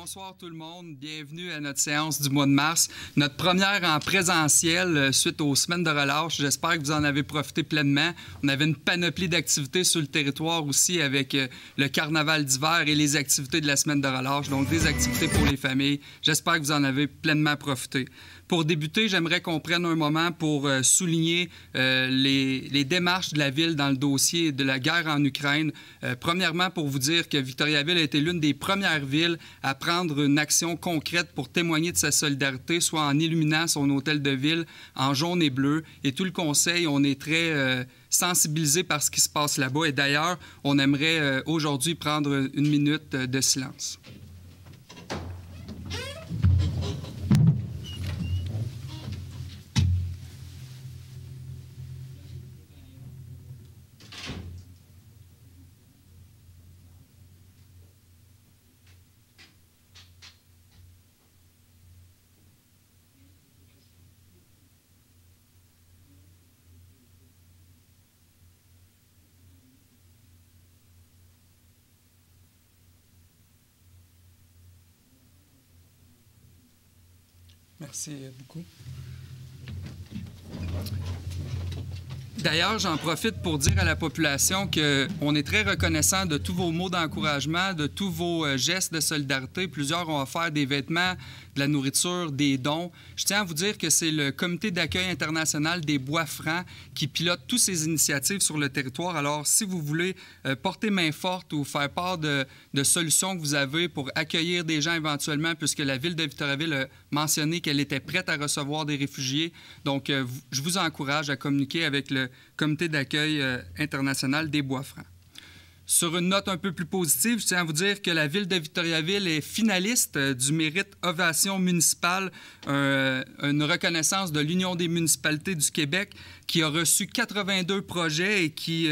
Bonsoir tout le monde, bienvenue à notre séance du mois de mars. Notre première en présentiel suite aux semaines de relâche. J'espère que vous en avez profité pleinement. On avait une panoplie d'activités sur le territoire aussi avec le carnaval d'hiver et les activités de la semaine de relâche, donc des activités pour les familles. J'espère que vous en avez pleinement profité. Pour débuter, j'aimerais qu'on prenne un moment pour souligner les démarches de la Ville dans le dossier de la guerre en Ukraine. Premièrement, pour vous dire que Victoriaville a été l'une des premières villes à prendre une action concrète pour témoigner de sa solidarité, soit en illuminant son hôtel de ville en jaune et bleu. Et tout le conseil, on est très sensibilisé par ce qui se passe là-bas. Et d'ailleurs, on aimerait aujourd'hui prendre une minute de silence. Merci beaucoup. D'ailleurs, j'en profite pour dire à la population qu'on est très reconnaissant de tous vos mots d'encouragement, de tous vos gestes de solidarité. Plusieurs ont offert des vêtements, de la nourriture, des dons. Je tiens à vous dire que c'est le Comité d'accueil international des Bois-Francs qui pilote toutes ces initiatives sur le territoire. Alors, si vous voulez porter main forte ou faire part de solutions que vous avez pour accueillir des gens éventuellement, puisque la Ville de Victoriaville a mentionné qu'elle était prête à recevoir des réfugiés. Donc, je vous encourage à communiquer avec le Comité d'accueil international des Bois-Francs. Sur une note un peu plus positive, je tiens à vous dire que la Ville de Victoriaville est finaliste du mérite Ovation municipale, une reconnaissance de l'Union des municipalités du Québec qui a reçu 82 projets et qui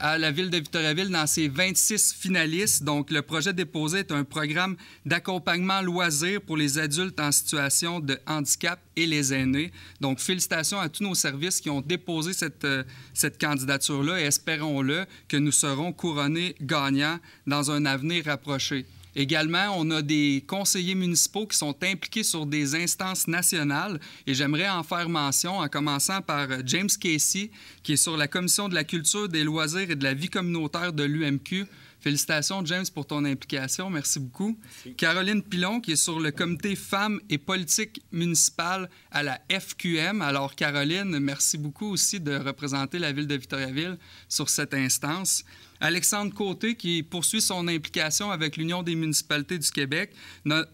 à la Ville de Victoriaville dans ses 26 finalistes. Donc, le projet déposé est un programme d'accompagnement loisir pour les adultes en situation de handicap et les aînés. Donc, félicitations à tous nos services qui ont déposé cette candidature-là et espérons-le que nous serons couronnés gagnants dans un avenir rapproché. Également, on a des conseillers municipaux qui sont impliqués sur des instances nationales et j'aimerais en faire mention en commençant par James Casey, qui est sur la Commission de la culture, des loisirs et de la vie communautaire de l'UMQ. Félicitations, James, pour ton implication. Merci beaucoup. Merci. Caroline Pilon, qui est sur le comité femmes et politique municipale à la FQM. Alors, Caroline, merci beaucoup aussi de représenter la Ville de Victoriaville sur cette instance. Alexandre Côté, qui poursuit son implication avec l'Union des municipalités du Québec,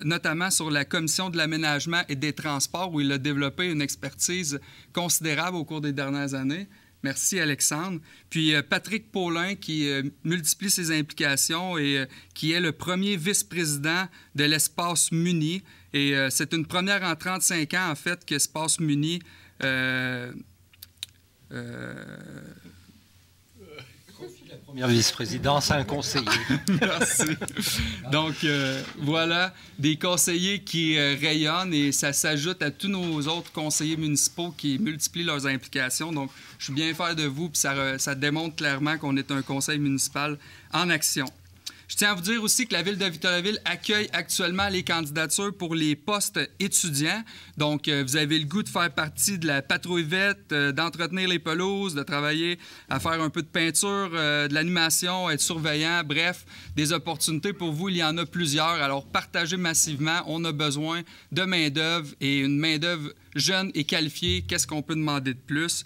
notamment sur la Commission de l'aménagement et des transports, où il a développé une expertise considérable au cours des dernières années. Merci, Alexandre. Puis Patrick Paulin, qui multiplie ses implications et qui est le premier vice-président de l'Espace Muni. Et c'est une première en 35 ans, en fait, que Espace Muni première vice-présidence à un conseiller. Merci. Donc, voilà, des conseillers qui rayonnent et ça s'ajoute à tous nos autres conseillers municipaux qui multiplient leurs implications. Donc, je suis bien fier de vous, puis ça démontre clairement qu'on est un conseil municipal en action. Je tiens à vous dire aussi que la Ville de Victoriaville accueille actuellement les candidatures pour les postes étudiants. Donc, vous avez le goût de faire partie de la patrouille verte, d'entretenir les pelouses, de travailler à faire un peu de peinture, de l'animation, être surveillant, bref, des opportunités pour vous, il y en a plusieurs. Alors, partagez massivement. On a besoin de main-d'œuvre et une main-d'œuvre jeune et qualifiée. Qu'est-ce qu'on peut demander de plus?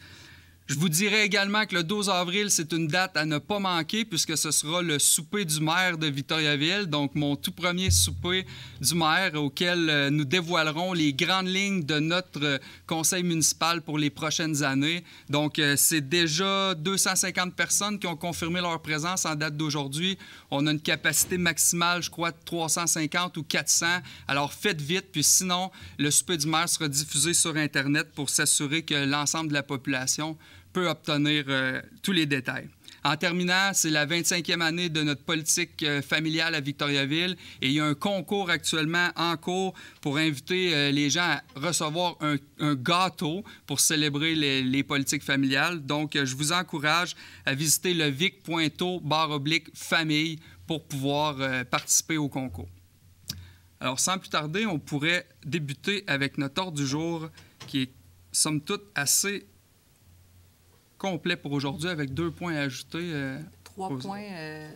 Je vous dirais également que le 12 avril, c'est une date à ne pas manquer puisque ce sera le souper du maire de Victoriaville, donc mon tout premier souper du maire auquel nous dévoilerons les grandes lignes de notre conseil municipal pour les prochaines années. Donc, c'est déjà 250 personnes qui ont confirmé leur présence en date d'aujourd'hui. On a une capacité maximale, je crois, de 350 ou 400. Alors, faites vite, puis sinon, le souper du maire sera diffusé sur Internet pour s'assurer que l'ensemble de la population peut obtenir tous les détails. En terminant, c'est la 25e année de notre politique familiale à Victoriaville et il y a un concours actuellement en cours pour inviter les gens à recevoir un gâteau pour célébrer les politiques familiales. Donc, je vous encourage à visiter le vic.to/famille pour pouvoir participer au concours. Alors, sans plus tarder, on pourrait débuter avec notre ordre du jour qui est, somme toute, assez complet pour aujourd'hui avec 2 points à ajouter. 3 points,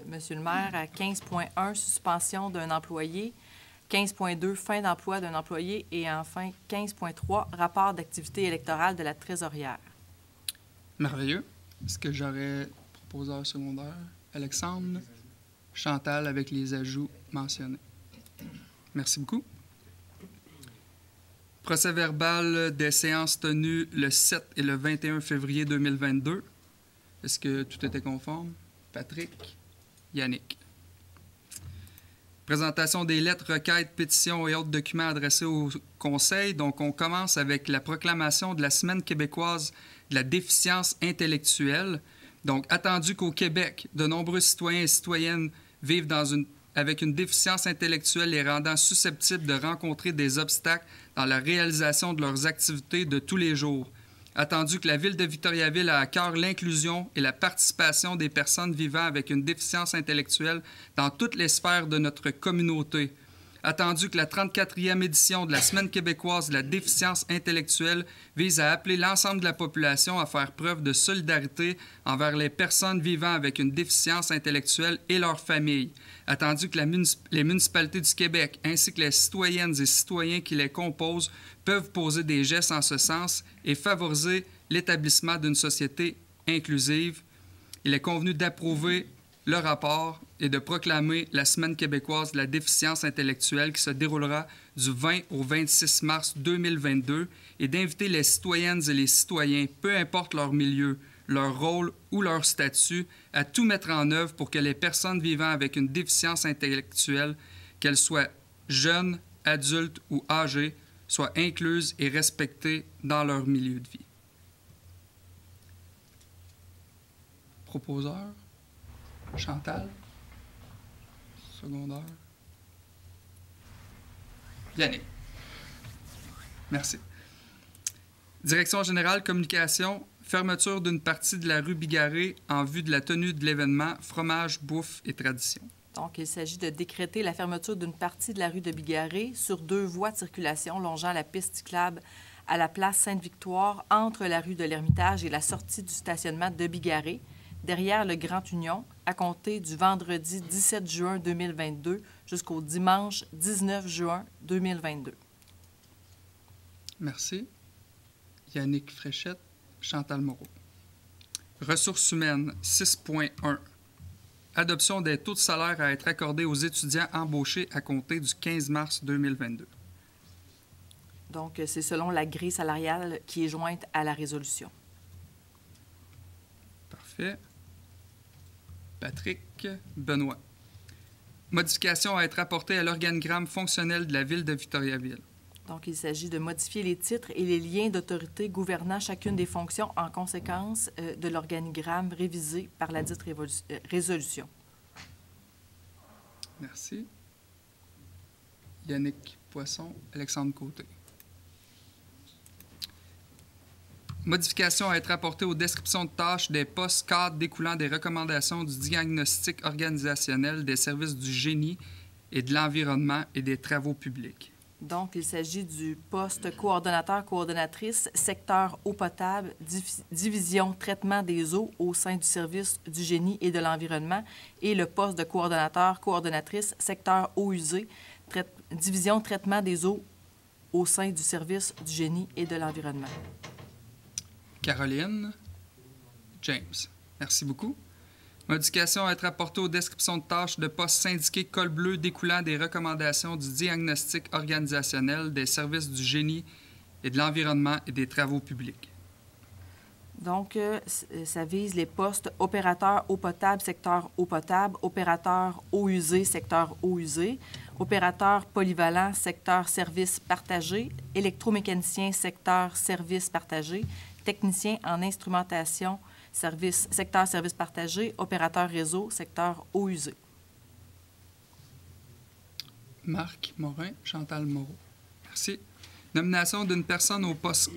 Monsieur le maire, à 15.1, suspension d'un employé, 15.2, fin d'emploi d'un employé et enfin 15.3, rapport d'activité électorale de la trésorière. Merveilleux. Est-ce que j'aurais proposeur secondaire? Alexandre? Chantal avec les ajouts mentionnés. Merci beaucoup. Procès-verbal des séances tenues le 7 et le 21 février 2022. Est-ce que tout était conforme? Patrick? Yannick? Présentation des lettres, requêtes, pétitions et autres documents adressés au Conseil. Donc, on commence avec la proclamation de la Semaine québécoise de la déficience intellectuelle. Donc, attendu qu'au Québec, de nombreux citoyens et citoyennes vivent avec une déficience intellectuelle les rendant susceptibles de rencontrer des obstacles dans la réalisation de leurs activités de tous les jours. Attendu que la Ville de Victoriaville a à cœur l'inclusion et la participation des personnes vivant avec une déficience intellectuelle dans toutes les sphères de notre communauté. Attendu que la 34e édition de la Semaine québécoise de la déficience intellectuelle vise à appeler l'ensemble de la population à faire preuve de solidarité envers les personnes vivant avec une déficience intellectuelle et leurs familles. Attendu que les municipalités du Québec ainsi que les citoyennes et citoyens qui les composent peuvent poser des gestes en ce sens et favoriser l'établissement d'une société inclusive, il est convenu d'approuver le rapport et de proclamer la Semaine québécoise de la déficience intellectuelle qui se déroulera du 20 au 26 mars 2022 et d'inviter les citoyennes et les citoyens, peu importe leur milieu, leur rôle ou leur statut, à tout mettre en œuvre pour que les personnes vivant avec une déficience intellectuelle, qu'elles soient jeunes, adultes ou âgées, soient incluses et respectées dans leur milieu de vie. Proposeur? Chantal? Secondaire? Yannick. Merci. Direction générale, communication, fermeture d'une partie de la rue Bigarré en vue de la tenue de l'événement Fromage, bouffe et tradition. Donc, il s'agit de décréter la fermeture d'une partie de la rue de Bigarré sur 2 voies de circulation longeant la piste cyclable à la place Sainte-Victoire entre la rue de l'Ermitage et la sortie du stationnement de Bigarré, derrière le Grand Union, à compter du vendredi 17 juin 2022 jusqu'au dimanche 19 juin 2022. Merci. Yannick Fréchette, Chantal Moreau. Ressources humaines, 6.1. Adoption des taux de salaire à être accordés aux étudiants embauchés à compter du 15 mars 2022. Donc, c'est selon la grille salariale qui est jointe à la résolution. Parfait. Patrick, Benoît. Modification à être apportée à l'organigramme fonctionnel de la Ville de Victoriaville. Donc, il s'agit de modifier les titres et les liens d'autorité gouvernant chacune des fonctions en conséquence de l'organigramme révisé par la dite résolution. Merci. Yannick Poisson, Alexandre Côté. Modification à être apportée aux descriptions de tâches des postes cadres découlant des recommandations du diagnostic organisationnel des services du génie et de l'environnement et des travaux publics. Donc, il s'agit du poste coordonnateur-coordonnatrice, secteur eau potable, division traitement des eaux au sein du service du génie et de l'environnement et le poste de coordonnateur-coordonnatrice, secteur eau usée, division traitement des eaux au sein du service du génie et de l'environnement. Caroline, James. Merci beaucoup. Modification à être apportée aux descriptions de tâches de postes syndiqués col bleu découlant des recommandations du diagnostic organisationnel des services du génie et de l'environnement et des travaux publics. Donc, ça vise les postes opérateur eau potable, secteur eau potable, opérateur eau usée, secteur eau usée, opérateur polyvalent, secteur service partagé, électromécanicien, secteur service partagé, technicien en instrumentation, secteur service partagé, opérateur réseau, secteur eau usée. Marc Morin, Chantal Moreau. Merci. Nomination d'une personne au poste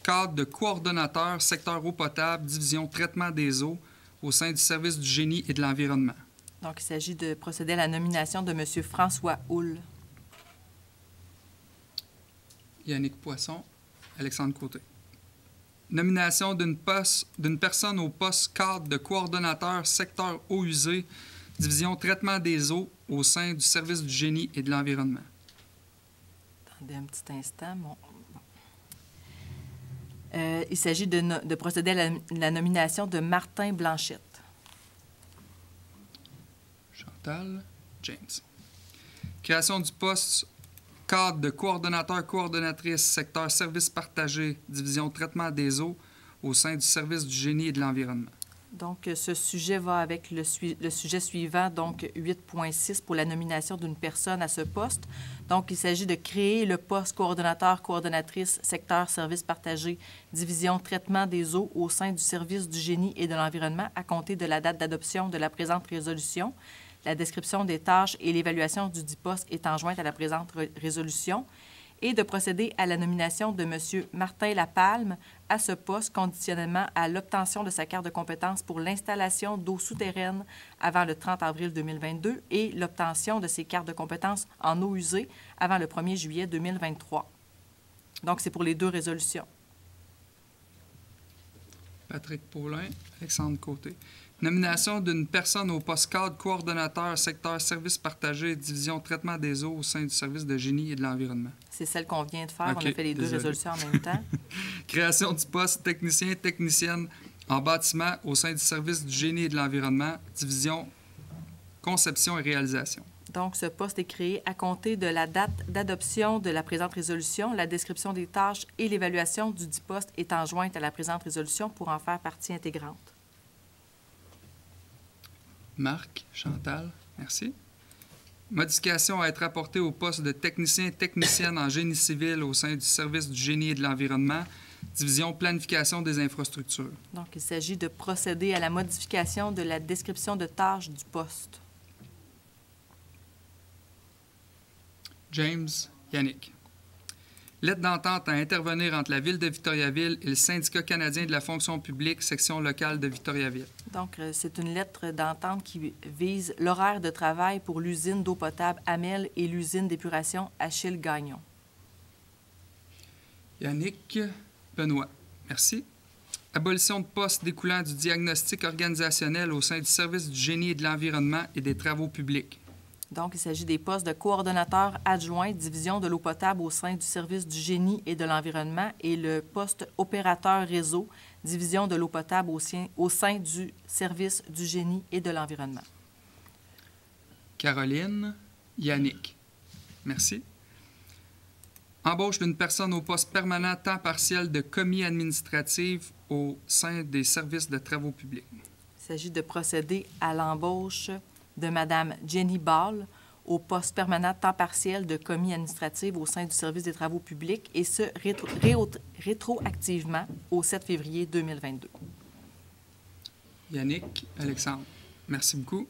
cadre de coordonnateur, secteur eau potable, division traitement des eaux au sein du service du génie et de l'environnement. Donc, il s'agit de procéder à la nomination de M. François Houle. Yannick Poisson. Alexandre Côté. Nomination d'une personne au poste cadre de coordonnateur secteur eaux usées, division traitement des eaux au sein du service du génie et de l'environnement. Attendez un petit instant. Il s'agit de procéder à la nomination de Martin Blanchette. Chantal. James. Création du poste cadre de coordonnateur-coordonnatrice, secteur services partagés, division traitement des eaux au sein du service du génie et de l'environnement. Donc, ce sujet va avec le sujet suivant, donc 8.6 pour la nomination d'une personne à ce poste. Donc, il s'agit de créer le poste coordonnateur-coordonnatrice, secteur services partagés, division traitement des eaux au sein du service du génie et de l'environnement à compter de la date d'adoption de la présente résolution. La description des tâches et l'évaluation du dit poste étant jointe à la présente résolution, et de procéder à la nomination de M. Martin Lapalme à ce poste conditionnellement à l'obtention de sa carte de compétence pour l'installation d'eau souterraine avant le 30 avril 2022 et l'obtention de ses cartes de compétences en eau usée avant le 1er juillet 2023. Donc, c'est pour les deux résolutions. Patrick Paulin, Alexandre Côté. Nomination d'une personne au poste cadre coordonnateur secteur services partagés, division traitement des eaux au sein du service de génie et de l'environnement. C'est celle qu'on vient de faire. Okay, on a fait les deux résolutions en même temps. Création du poste technicien-technicienne en bâtiment au sein du service du génie et de l'environnement, division conception et réalisation. Donc, ce poste est créé à compter de la date d'adoption de la présente résolution, la description des tâches et l'évaluation du dit poste étant jointe à la présente résolution pour en faire partie intégrante. Marc, Chantal, merci. Modification à être apportée au poste de technicien-technicienne en génie civil au sein du service du génie et de l'environnement, division planification des infrastructures. Donc, il s'agit de procéder à la modification de la description de tâches du poste. James, Yannick. Lettre d'entente à intervenir entre la Ville de Victoriaville et le Syndicat canadien de la fonction publique, section locale de Victoriaville. Donc, c'est une lettre d'entente qui vise l'horaire de travail pour l'usine d'eau potable Amel et l'usine d'épuration Achille-Gagnon. Yannick Benoît, merci. Abolition de poste découlant du diagnostic organisationnel au sein du service du génie et de l'environnement et des travaux publics. Donc, il s'agit des postes de coordonnateur adjoint, division de l'eau potable au sein du service du génie et de l'environnement et le poste opérateur réseau, division de l'eau potable au sein du service du génie et de l'environnement. Caroline, Yannick, merci. Embauche d'une personne au poste permanent temps partiel de commis administratif au sein des services de travaux publics. Il s'agit de procéder à l'embauche de Mme Jenny Ball au poste permanent temps partiel de commis administratif au sein du service des travaux publics et ce, rétroactivement au 7 février 2022. Yannick, Alexandre, merci beaucoup.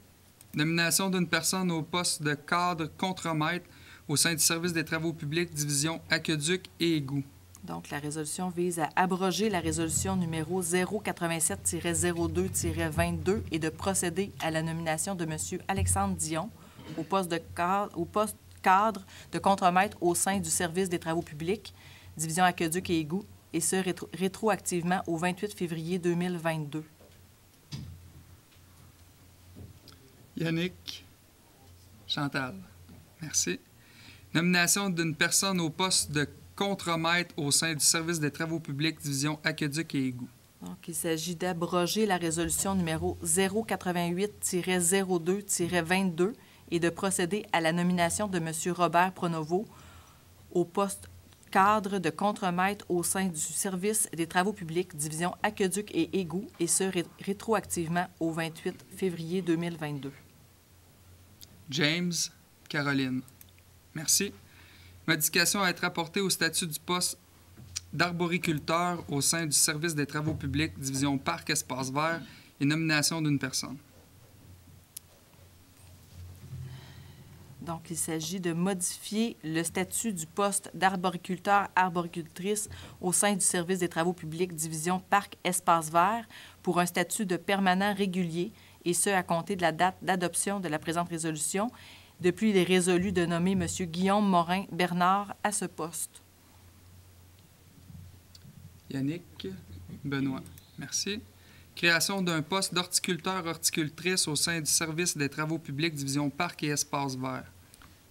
Nomination d'une personne au poste de cadre contremaître au sein du service des travaux publics, division aqueduc et égouts. Donc, la résolution vise à abroger la résolution numéro 087-02-22 et de procéder à la nomination de M. Alexandre Dion au poste cadre de contremaître au sein du service des travaux publics, division aqueduc et égouts, et ce, rétroactivement au 28 février 2022. Yannick, Chantal, merci. Nomination d'une personne au poste de contremaître au sein du service des travaux publics, division aqueduc et égouts. Donc, il s'agit d'abroger la résolution numéro 088-02-22 et de procéder à la nomination de M. Robert Pronovo au poste cadre de contremaître au sein du service des travaux publics, division aqueduc et égouts, et ce, rétroactivement au 28 février 2022. James, Caroline, merci. Modification à être apportée au statut du poste d'arboriculteur au sein du service des travaux publics, division parc espace vert et nomination d'une personne. Donc, il s'agit de modifier le statut du poste d'arboriculteur-arboricultrice au sein du service des travaux publics, division parc espace vert pour un statut de permanent régulier, et ce, à compter de la date d'adoption de la présente résolution. Depuis, il est résolu de nommer M. Guillaume Morin-Bernard à ce poste. Yannick. Benoît. Merci. Création d'un poste d'horticulteur-horticultrice au sein du service des travaux publics, division parc et espaces verts.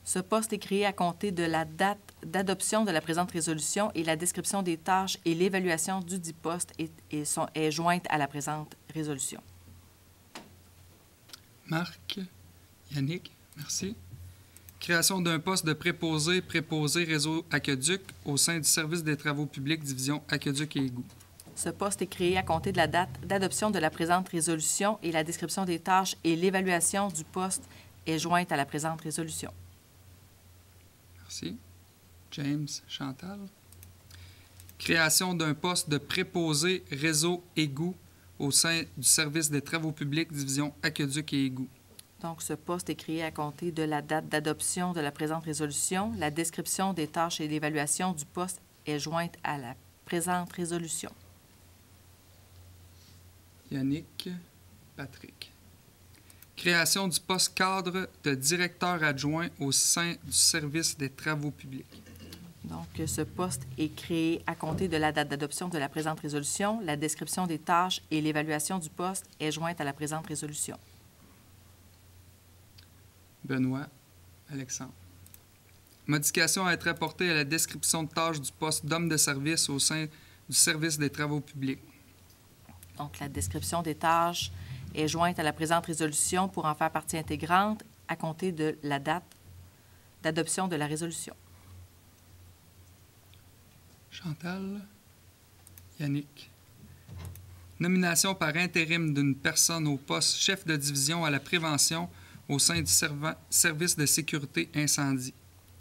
Ce poste est créé à compter de la date d'adoption de la présente résolution et la description des tâches et l'évaluation du dit poste est jointe à la présente résolution. Marc. Yannick. Merci. Création d'un poste de préposé réseau aqueduc au sein du service des travaux publics, division aqueduc et égouts. Ce poste est créé à compter de la date d'adoption de la présente résolution et la description des tâches et l'évaluation du poste est jointe à la présente résolution. Merci. James. Chantal. Création d'un poste de préposé réseau égouts au sein du service des travaux publics, division aqueduc et égouts. Donc, ce poste est créé à compter de la date d'adoption de la présente résolution. La description des tâches et l'évaluation du poste est jointe à la présente résolution. Yannick. Patrick. Création du poste cadre de directeur adjoint au sein du service des travaux publics. Donc, ce poste est créé à compter de la date d'adoption de la présente résolution. La description des tâches et l'évaluation du poste est jointe à la présente résolution. Benoît. Alexandre. Modification à être apportée à la description de tâches du poste d'homme de service au sein du service des travaux publics. Donc, la description des tâches est jointe à la présente résolution pour en faire partie intégrante à compter de la date d'adoption de la résolution. Chantal. Yannick. Nomination par intérim d'une personne au poste chef de division à la prévention au sein du service de sécurité incendie.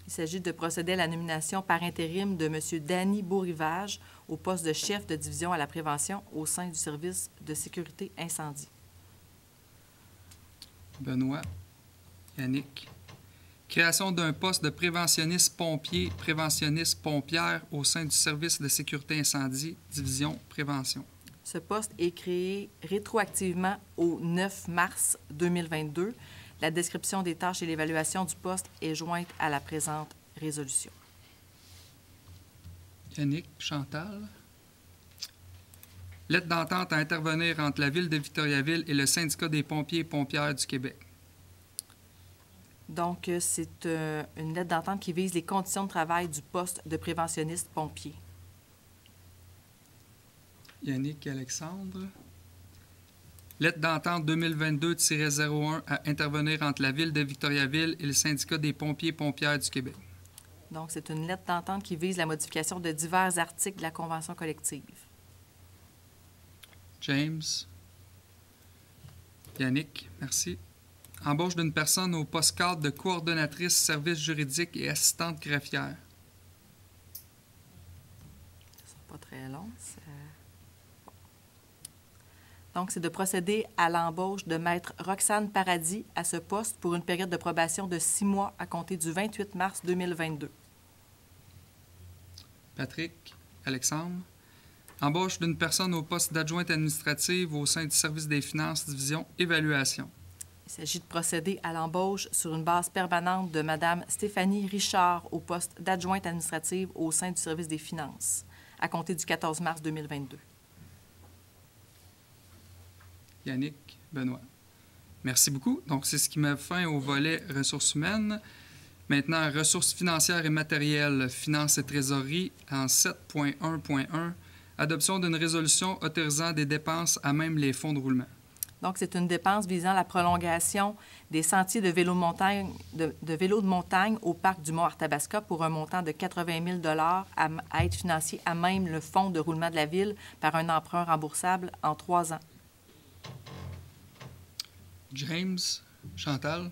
Il s'agit de procéder à la nomination par intérim de M. Danny Bourrivage au poste de chef de division à la prévention au sein du service de sécurité incendie. Benoît. Yannick. Création d'un poste de préventionniste pompier, préventionniste pompière au sein du service de sécurité incendie, division prévention. Ce poste est créé rétroactivement au 9 mars 2022. La description des tâches et l'évaluation du poste est jointe à la présente résolution. Yannick. Chantal. Lettre d'entente à intervenir entre la Ville de Victoriaville et le Syndicat des pompiers et pompières du Québec. Donc, c'est une lettre d'entente qui vise les conditions de travail du poste de préventionniste pompier. Yannick et Alexandre. Lettre d'entente 2022-01 à intervenir entre la Ville de Victoriaville et le Syndicat des pompiers et pompières du Québec. Donc, c'est une lettre d'entente qui vise la modification de divers articles de la Convention collective. James. Yannick, merci. Embauche d'une personne au poste cadre de coordonnatrice service juridique et assistante greffière. C'est pas très long. Donc, c'est de procéder à l'embauche de Maître Roxane Paradis à ce poste pour une période de probation de 6 mois à compter du 28 mars 2022. Patrick. Alexandre. Embauche d'une personne au poste d'adjointe administrative au sein du service des finances, division évaluation. Il s'agit de procéder à l'embauche sur une base permanente de Mme Stéphanie Richard au poste d'adjointe administrative au sein du service des finances à compter du 14 mars 2022. Yannick. Benoît. Merci beaucoup. Donc, c'est ce qui met fin au volet ressources humaines. Maintenant, ressources financières et matérielles, finances et trésorerie, en 7.1.1, adoption d'une résolution autorisant des dépenses à même les fonds de roulement. Donc, c'est une dépense visant la prolongation des sentiers de vélo de montagne au parc du Mont-Arthabasca pour un montant de 80 000 à être financé à même le fonds de roulement de la Ville par un emprunt remboursable en 3 ans. James. Chantal.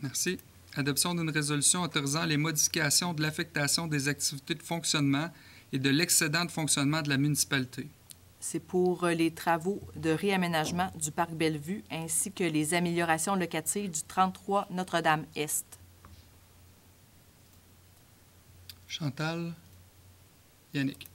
Merci. Adoption d'une résolution autorisant les modifications de l'affectation des activités de fonctionnement et de l'excédent de fonctionnement de la municipalité. C'est pour les travaux de réaménagement du parc Bellevue ainsi que les améliorations locatives du 33 Notre-Dame-Est. Chantal. Yannick.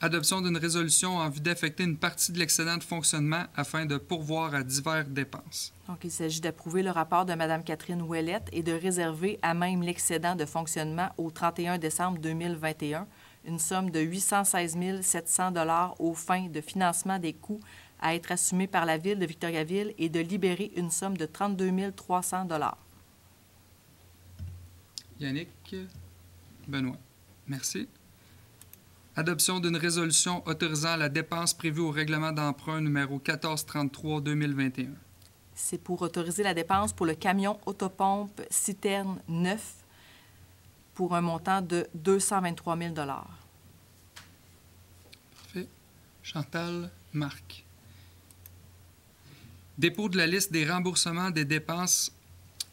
Adoption d'une résolution en vue d'affecter une partie de l'excédent de fonctionnement afin de pourvoir à diverses dépenses. Donc, il s'agit d'approuver le rapport de Mme Catherine Ouellette et de réserver à même l'excédent de fonctionnement au 31 décembre 2021 une somme de 816 700 $ aux fins de financement des coûts à être assumés par la Ville de Victoriaville et de libérer une somme de 32 300 $. Yannick, Benoît. Merci. Adoption d'une résolution autorisant la dépense prévue au règlement d'emprunt numéro 1433-2021. C'est pour autoriser la dépense pour le camion autopompe citerne neuf pour un montant de 223 000 $. Parfait. Chantal, Marc. Dépôt de la liste des remboursements des dépenses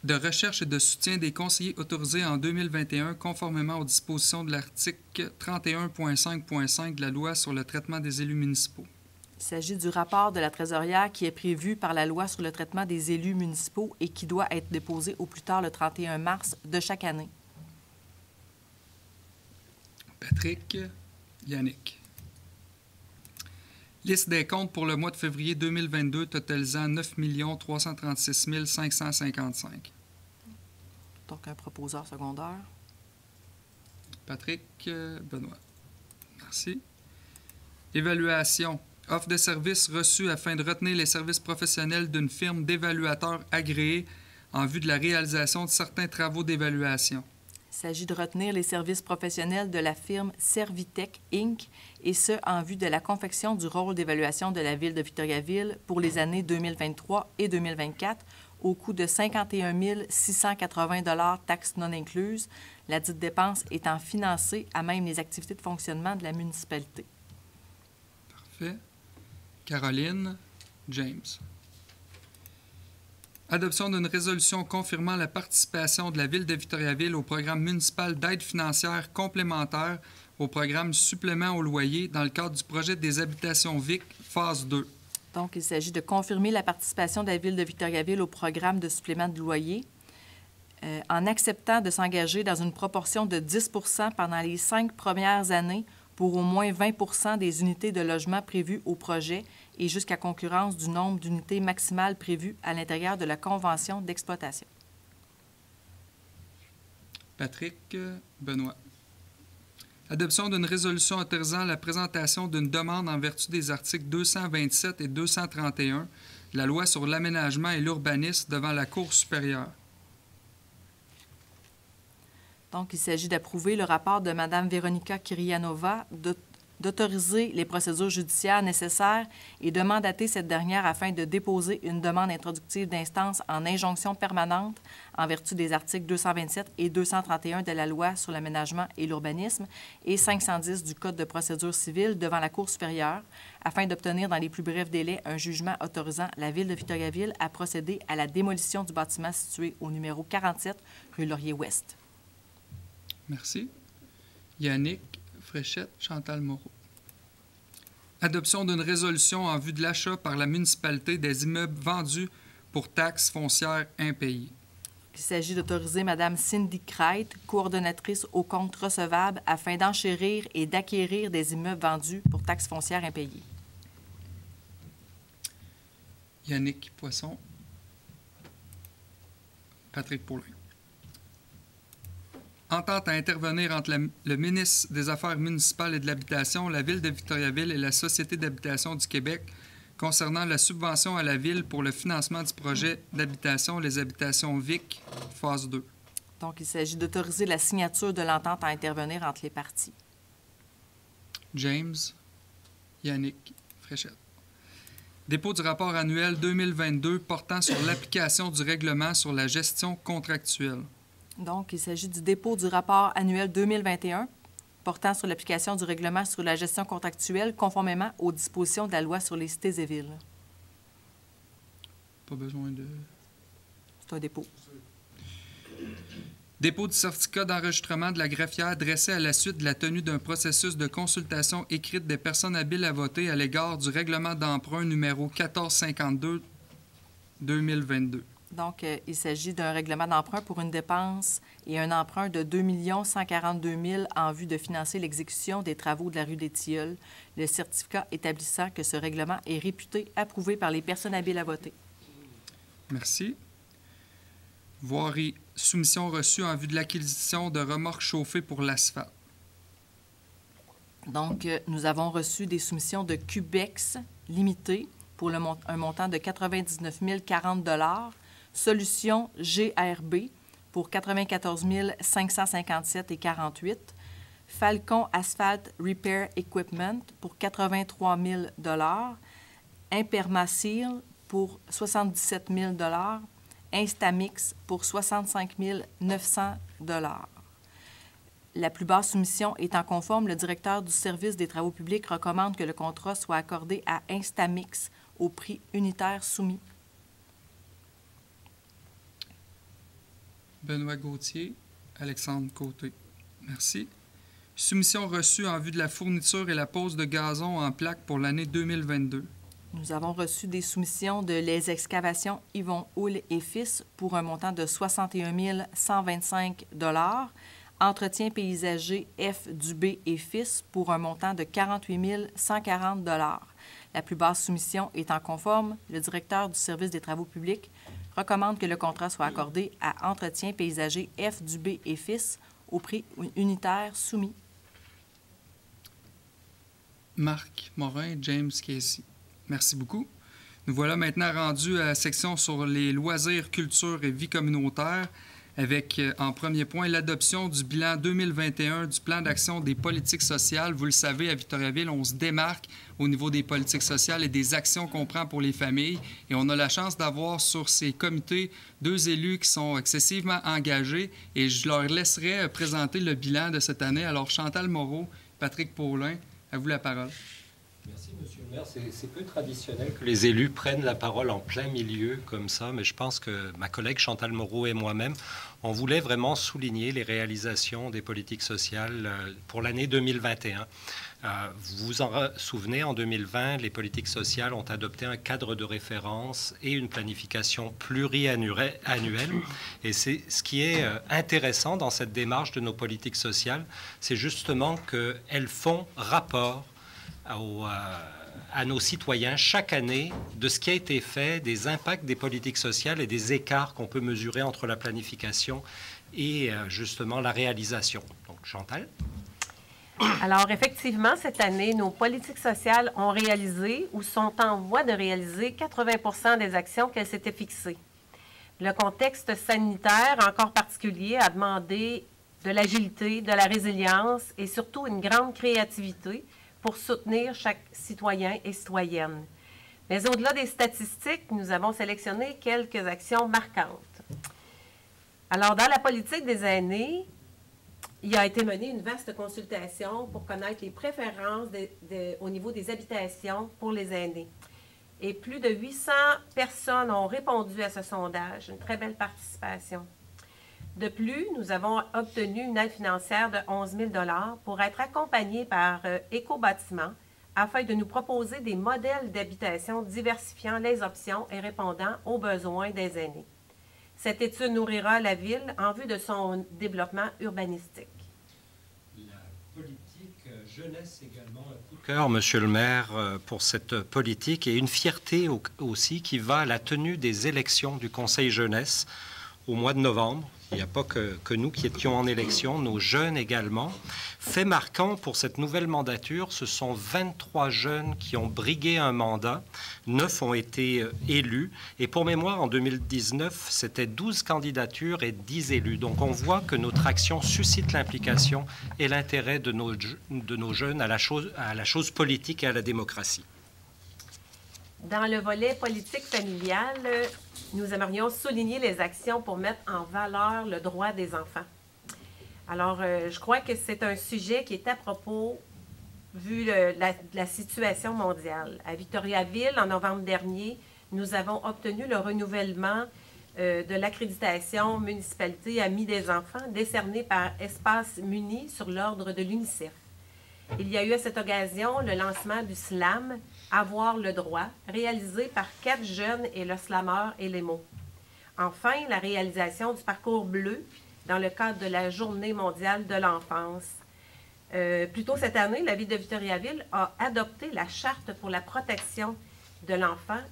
de recherche et de soutien des conseillers autorisés en 2021 conformément aux dispositions de l'article 31.5.5 de la Loi sur le traitement des élus municipaux. Il s'agit du rapport de la trésorière qui est prévu par la Loi sur le traitement des élus municipaux et qui doit être déposé au plus tard le 31 mars de chaque année. Patrick, Yannick. Liste des comptes pour le mois de février 2022 totalisant 9 336 555. Donc, un proposeur secondaire. Patrick, Benoît. Merci. Évaluation. Offre de services reçus afin de retenir les services professionnels d'une firme d'évaluateurs agréés en vue de la réalisation de certains travaux d'évaluation. Il s'agit de retenir les services professionnels de la firme Servitech Inc. et ce, en vue de la confection du rôle d'évaluation de la Ville de Victoriaville pour les années 2023 et 2024 au coût de 51 680 $ taxes non incluses, la dite dépense étant financée à même les activités de fonctionnement de la municipalité. Parfait. Caroline, James. Adoption d'une résolution confirmant la participation de la Ville de Victoriaville au programme municipal d'aide financière complémentaire au programme Supplément au loyer dans le cadre du projet des habitations VIC, phase 2. Donc, il s'agit de confirmer la participation de la Ville de Victoriaville au programme de supplément de loyer en acceptant de s'engager dans une proportion de 10 % pendant les 5 premières années pour au moins 20 % des unités de logement prévues au projet et jusqu'à concurrence du nombre d'unités maximales prévues à l'intérieur de la convention d'exploitation. Patrick, Benoît. Adoption d'une résolution autorisant la présentation d'une demande en vertu des articles 227 et 231 de la Loi sur l'aménagement et l'urbanisme devant la Cour supérieure. Donc, il s'agit d'approuver le rapport de Mme Véronica Kirianova, d'autoriser les procédures judiciaires nécessaires et de mandater cette dernière afin de déposer une demande introductive d'instance en injonction permanente en vertu des articles 227 et 231 de la Loi sur l'aménagement et l'urbanisme et 510 du Code de procédure civile devant la Cour supérieure afin d'obtenir dans les plus brefs délais un jugement autorisant la Ville de Victoriaville à procéder à la démolition du bâtiment situé au numéro 47 rue Laurier-Ouest. Merci. Yannick, Fréchette, Chantal Moreau. Adoption d'une résolution en vue de l'achat par la municipalité des immeubles vendus pour taxes foncières impayées. Il s'agit d'autoriser Mme Cindy Crête, coordonnatrice au compte recevable, afin d'enchérir et d'acquérir des immeubles vendus pour taxes foncières impayées. Yannick Poisson. Patrick Paulin. Entente à intervenir entre le ministre des Affaires municipales et de l'Habitation, la Ville de Victoriaville et la Société d'habitation du Québec concernant la subvention à la Ville pour le financement du projet d'habitation Les Habitations VIC, phase 2. Donc, il s'agit d'autoriser la signature de l'entente à intervenir entre les parties. James, Yannick, Fréchette. Dépôt du rapport annuel 2022 portant sur l'application du règlement sur la gestion contractuelle. Donc, il s'agit du dépôt du rapport annuel 2021 portant sur l'application du règlement sur la gestion contractuelle conformément aux dispositions de la Loi sur les cités et villes. Pas besoin de... C'est un dépôt. Dépôt du certificat d'enregistrement de la greffière dressé à la suite de la tenue d'un processus de consultation écrite des personnes habiles à voter à l'égard du règlement d'emprunt numéro 1452-2022. Donc, il s'agit d'un règlement d'emprunt pour une dépense et un emprunt de 2 142 000 en vue de financer l'exécution des travaux de la rue des Tilleuls, le certificat établissant que ce règlement est réputé approuvé par les personnes habiles à voter. Merci. Voirie, soumission reçue en vue de l'acquisition de remorques chauffées pour l'asphalte. Donc, nous avons reçu des soumissions de Cubex Limité pour un montant de 99 040 $, Solutions GRB pour 94 557,48 $, Falcon Asphalt Repair Equipment pour 83 000 $, Impermaseal pour 77 000 $, Instamix pour 65 900 $. La plus basse soumission étant conforme, le directeur du service des travaux publics recommande que le contrat soit accordé à Instamix au prix unitaire soumis. Benoît Gauthier, Alexandre Côté. Merci. Soumission reçue en vue de la fourniture et la pose de gazon en plaques pour l'année 2022. Nous avons reçu des soumissions de Les Excavations Yvon Houle et Fils pour un montant de 61 125 $, Entretien paysager F. Dubé et Fils pour un montant de 48 140 $. La plus basse soumission étant conforme, le directeur du service des travaux publics recommande que le contrat soit accordé à Entretien paysager F. Dubé et Fils au prix unitaire soumis. Marc Morin, James Casey. Merci beaucoup. Nous voilà maintenant rendus à la section sur les loisirs, culture et vie communautaire avec, en premier point, l'adoption du bilan 2021 du plan d'action des politiques sociales. Vous le savez, à Victoriaville, on se démarque au niveau des politiques sociales et des actions qu'on prend pour les familles. Et on a la chance d'avoir sur ces comités 2 élus qui sont excessivement engagés. Et je leur laisserai présenter le bilan de cette année. Alors, Chantal Moreau, Patrick Paulin, à vous la parole. Merci, Monsieur le maire. C'est peu traditionnel que les élus prennent la parole en plein milieu comme ça, mais je pense que ma collègue Chantal Moreau et moi-même, on voulait vraiment souligner les réalisations des politiques sociales pour l'année 2021. Vous vous en souvenez, en 2020, les politiques sociales ont adopté un cadre de référence et une planification pluriannuelle. Et c'est ce qui est intéressant dans cette démarche de nos politiques sociales, c'est justement qu'elles font rapport à nos citoyens chaque année de ce qui a été fait, des impacts des politiques sociales et des écarts qu'on peut mesurer entre la planification et justement la réalisation. Donc, Chantal? Alors, effectivement, cette année, nos politiques sociales ont réalisé ou sont en voie de réaliser 80 des actions qu'elles s'étaient fixées. Le contexte sanitaire, encore particulier, a demandé de l'agilité, de la résilience et surtout une grande créativité pour soutenir chaque citoyen et citoyenne. Mais au-delà des statistiques, nous avons sélectionné quelques actions marquantes. Alors, dans la politique des aînés, il a été mené une vaste consultation pour connaître les préférences au niveau des habitations pour les aînés. Et plus de 800 personnes ont répondu à ce sondage, une très belle participation. De plus, nous avons obtenu une aide financière de 11 000 $ pour être accompagnés par Éco-Bâtiment afin de nous proposer des modèles d'habitation diversifiant les options et répondant aux besoins des aînés. Cette étude nourrira la ville en vue de son développement urbanistique. La politique jeunesse également un coup de cœur, Monsieur le maire, pour cette politique et une fierté aussi qui va à la tenue des élections du Conseil jeunesse au mois de novembre. Il n'y a pas que nous qui étions en élection, nos jeunes également. Fait marquant pour cette nouvelle mandature, ce sont 23 jeunes qui ont brigué un mandat, 9 ont été élus. Et pour mémoire, en 2019, c'était 12 candidatures et 10 élus. Donc on voit que notre action suscite l'implication et l'intérêt de nos jeunes à la chose politique et à la démocratie. Dans le volet politique familial, nous aimerions souligner les actions pour mettre en valeur le droit des enfants. Alors, je crois que c'est un sujet qui est à propos vu la situation mondiale. À Victoriaville, en novembre dernier, nous avons obtenu le renouvellement de l'accréditation municipalité Amis des enfants décernée par Espace Muni sur l'ordre de l'UNICEF. Il y a eu à cette occasion le lancement du slam « Avoir le droit », réalisé par 4 jeunes et le slameur et les mots. Enfin, la réalisation du parcours bleu dans le cadre de la Journée mondiale de l'enfance. Plus tôt cette année, la ville de Victoriaville a adopté la Charte pour la protection de l'enfant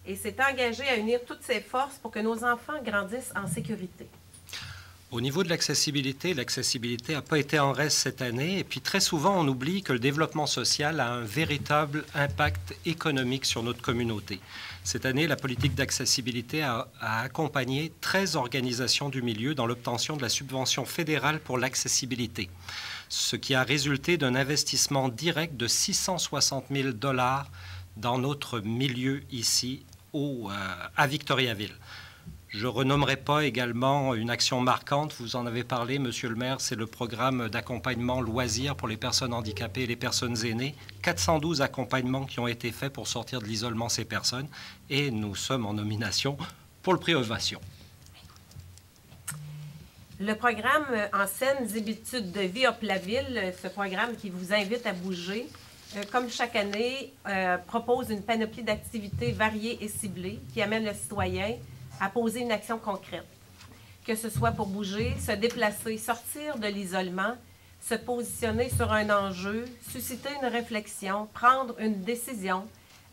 et s'est engagée à unir toutes ses forces pour que nos enfants grandissent en sécurité. Au niveau de l'accessibilité n'a pas été en reste cette année. Et puis très souvent, on oublie que le développement social a un véritable impact économique sur notre communauté. Cette année, la politique d'accessibilité a accompagné 13 organisations du milieu dans l'obtention de la subvention fédérale pour l'accessibilité, ce qui a résulté d'un investissement direct de 660 000 $ dans notre milieu ici à Victoriaville. Je ne renommerai pas également une action marquante, vous en avez parlé, Monsieur le maire, c'est le programme d'accompagnement loisirs pour les personnes handicapées et les personnes aînées. 412 accompagnements qui ont été faits pour sortir de l'isolement ces personnes et nous sommes en nomination pour le prix Ovation. Le programme Anciennes habitudes de vie Hop-la-Ville, ce programme qui vous invite à bouger, comme chaque année, propose une panoplie d'activités variées et ciblées qui amènent le citoyen à poser une action concrète, que ce soit pour bouger, se déplacer, sortir de l'isolement, se positionner sur un enjeu, susciter une réflexion, prendre une décision,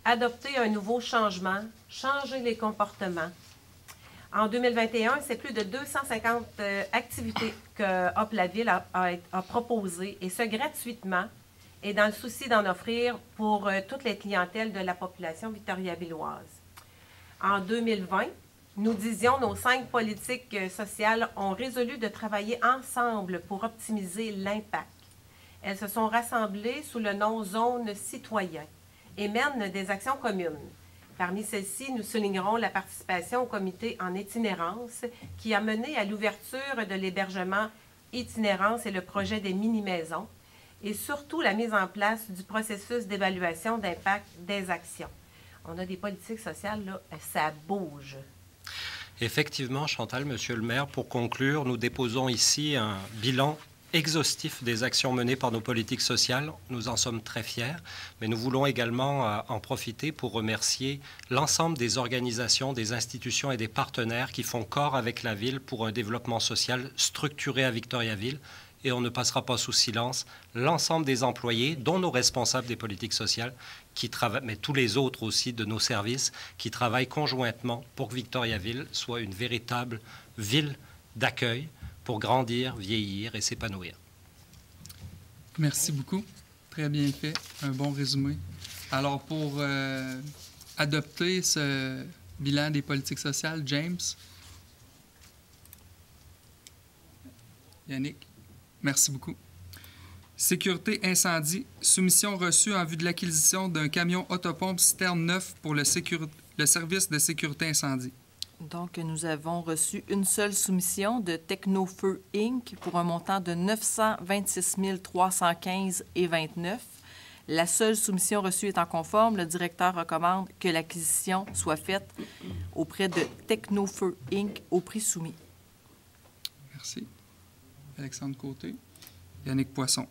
adopter un nouveau changement, changer les comportements. En 2021, c'est plus de 250 activités que Hop-la-Ville a proposées, et ce gratuitement, et dans le souci d'en offrir pour toutes les clientèles de la population victoriavilloise. En 2020, nous disions, nos 5 politiques sociales ont résolu de travailler ensemble pour optimiser l'impact. Elles se sont rassemblées sous le nom Zone citoyen et mènent des actions communes. Parmi celles-ci, nous soulignerons la participation au comité en itinérance qui a mené à l'ouverture de l'hébergement itinérance et le projet des mini-maisons et surtout la mise en place du processus d'évaluation d'impact des actions. On a des politiques sociales, là, ça bouge. Effectivement, Chantal, Monsieur le maire, pour conclure, nous déposons ici un bilan exhaustif des actions menées par nos politiques sociales. Nous en sommes très fiers, mais nous voulons également en profiter pour remercier l'ensemble des organisations, des institutions et des partenaires qui font corps avec la ville pour un développement social structuré à Victoriaville. Et on ne passera pas sous silence l'ensemble des employés, dont nos responsables des politiques sociales, qui travaillent, mais tous les autres aussi de nos services, qui travaillent conjointement pour que Victoriaville soit une véritable ville d'accueil pour grandir, vieillir et s'épanouir. Merci beaucoup. Très bien fait. Un bon résumé. Alors, pour adopter ce bilan des politiques sociales, James? Yannick? Merci beaucoup. Sécurité incendie. Soumission reçue en vue de l'acquisition d'un camion autopompe citerne neuf pour le service de sécurité incendie. Donc, nous avons reçu une seule soumission de Technofeu Inc. pour un montant de 926 315,29 $. La seule soumission reçue étant conforme, le directeur recommande que l'acquisition soit faite auprès de Technofeu Inc. au prix soumis. Merci. Alexandre Côté. Yannick Poisson.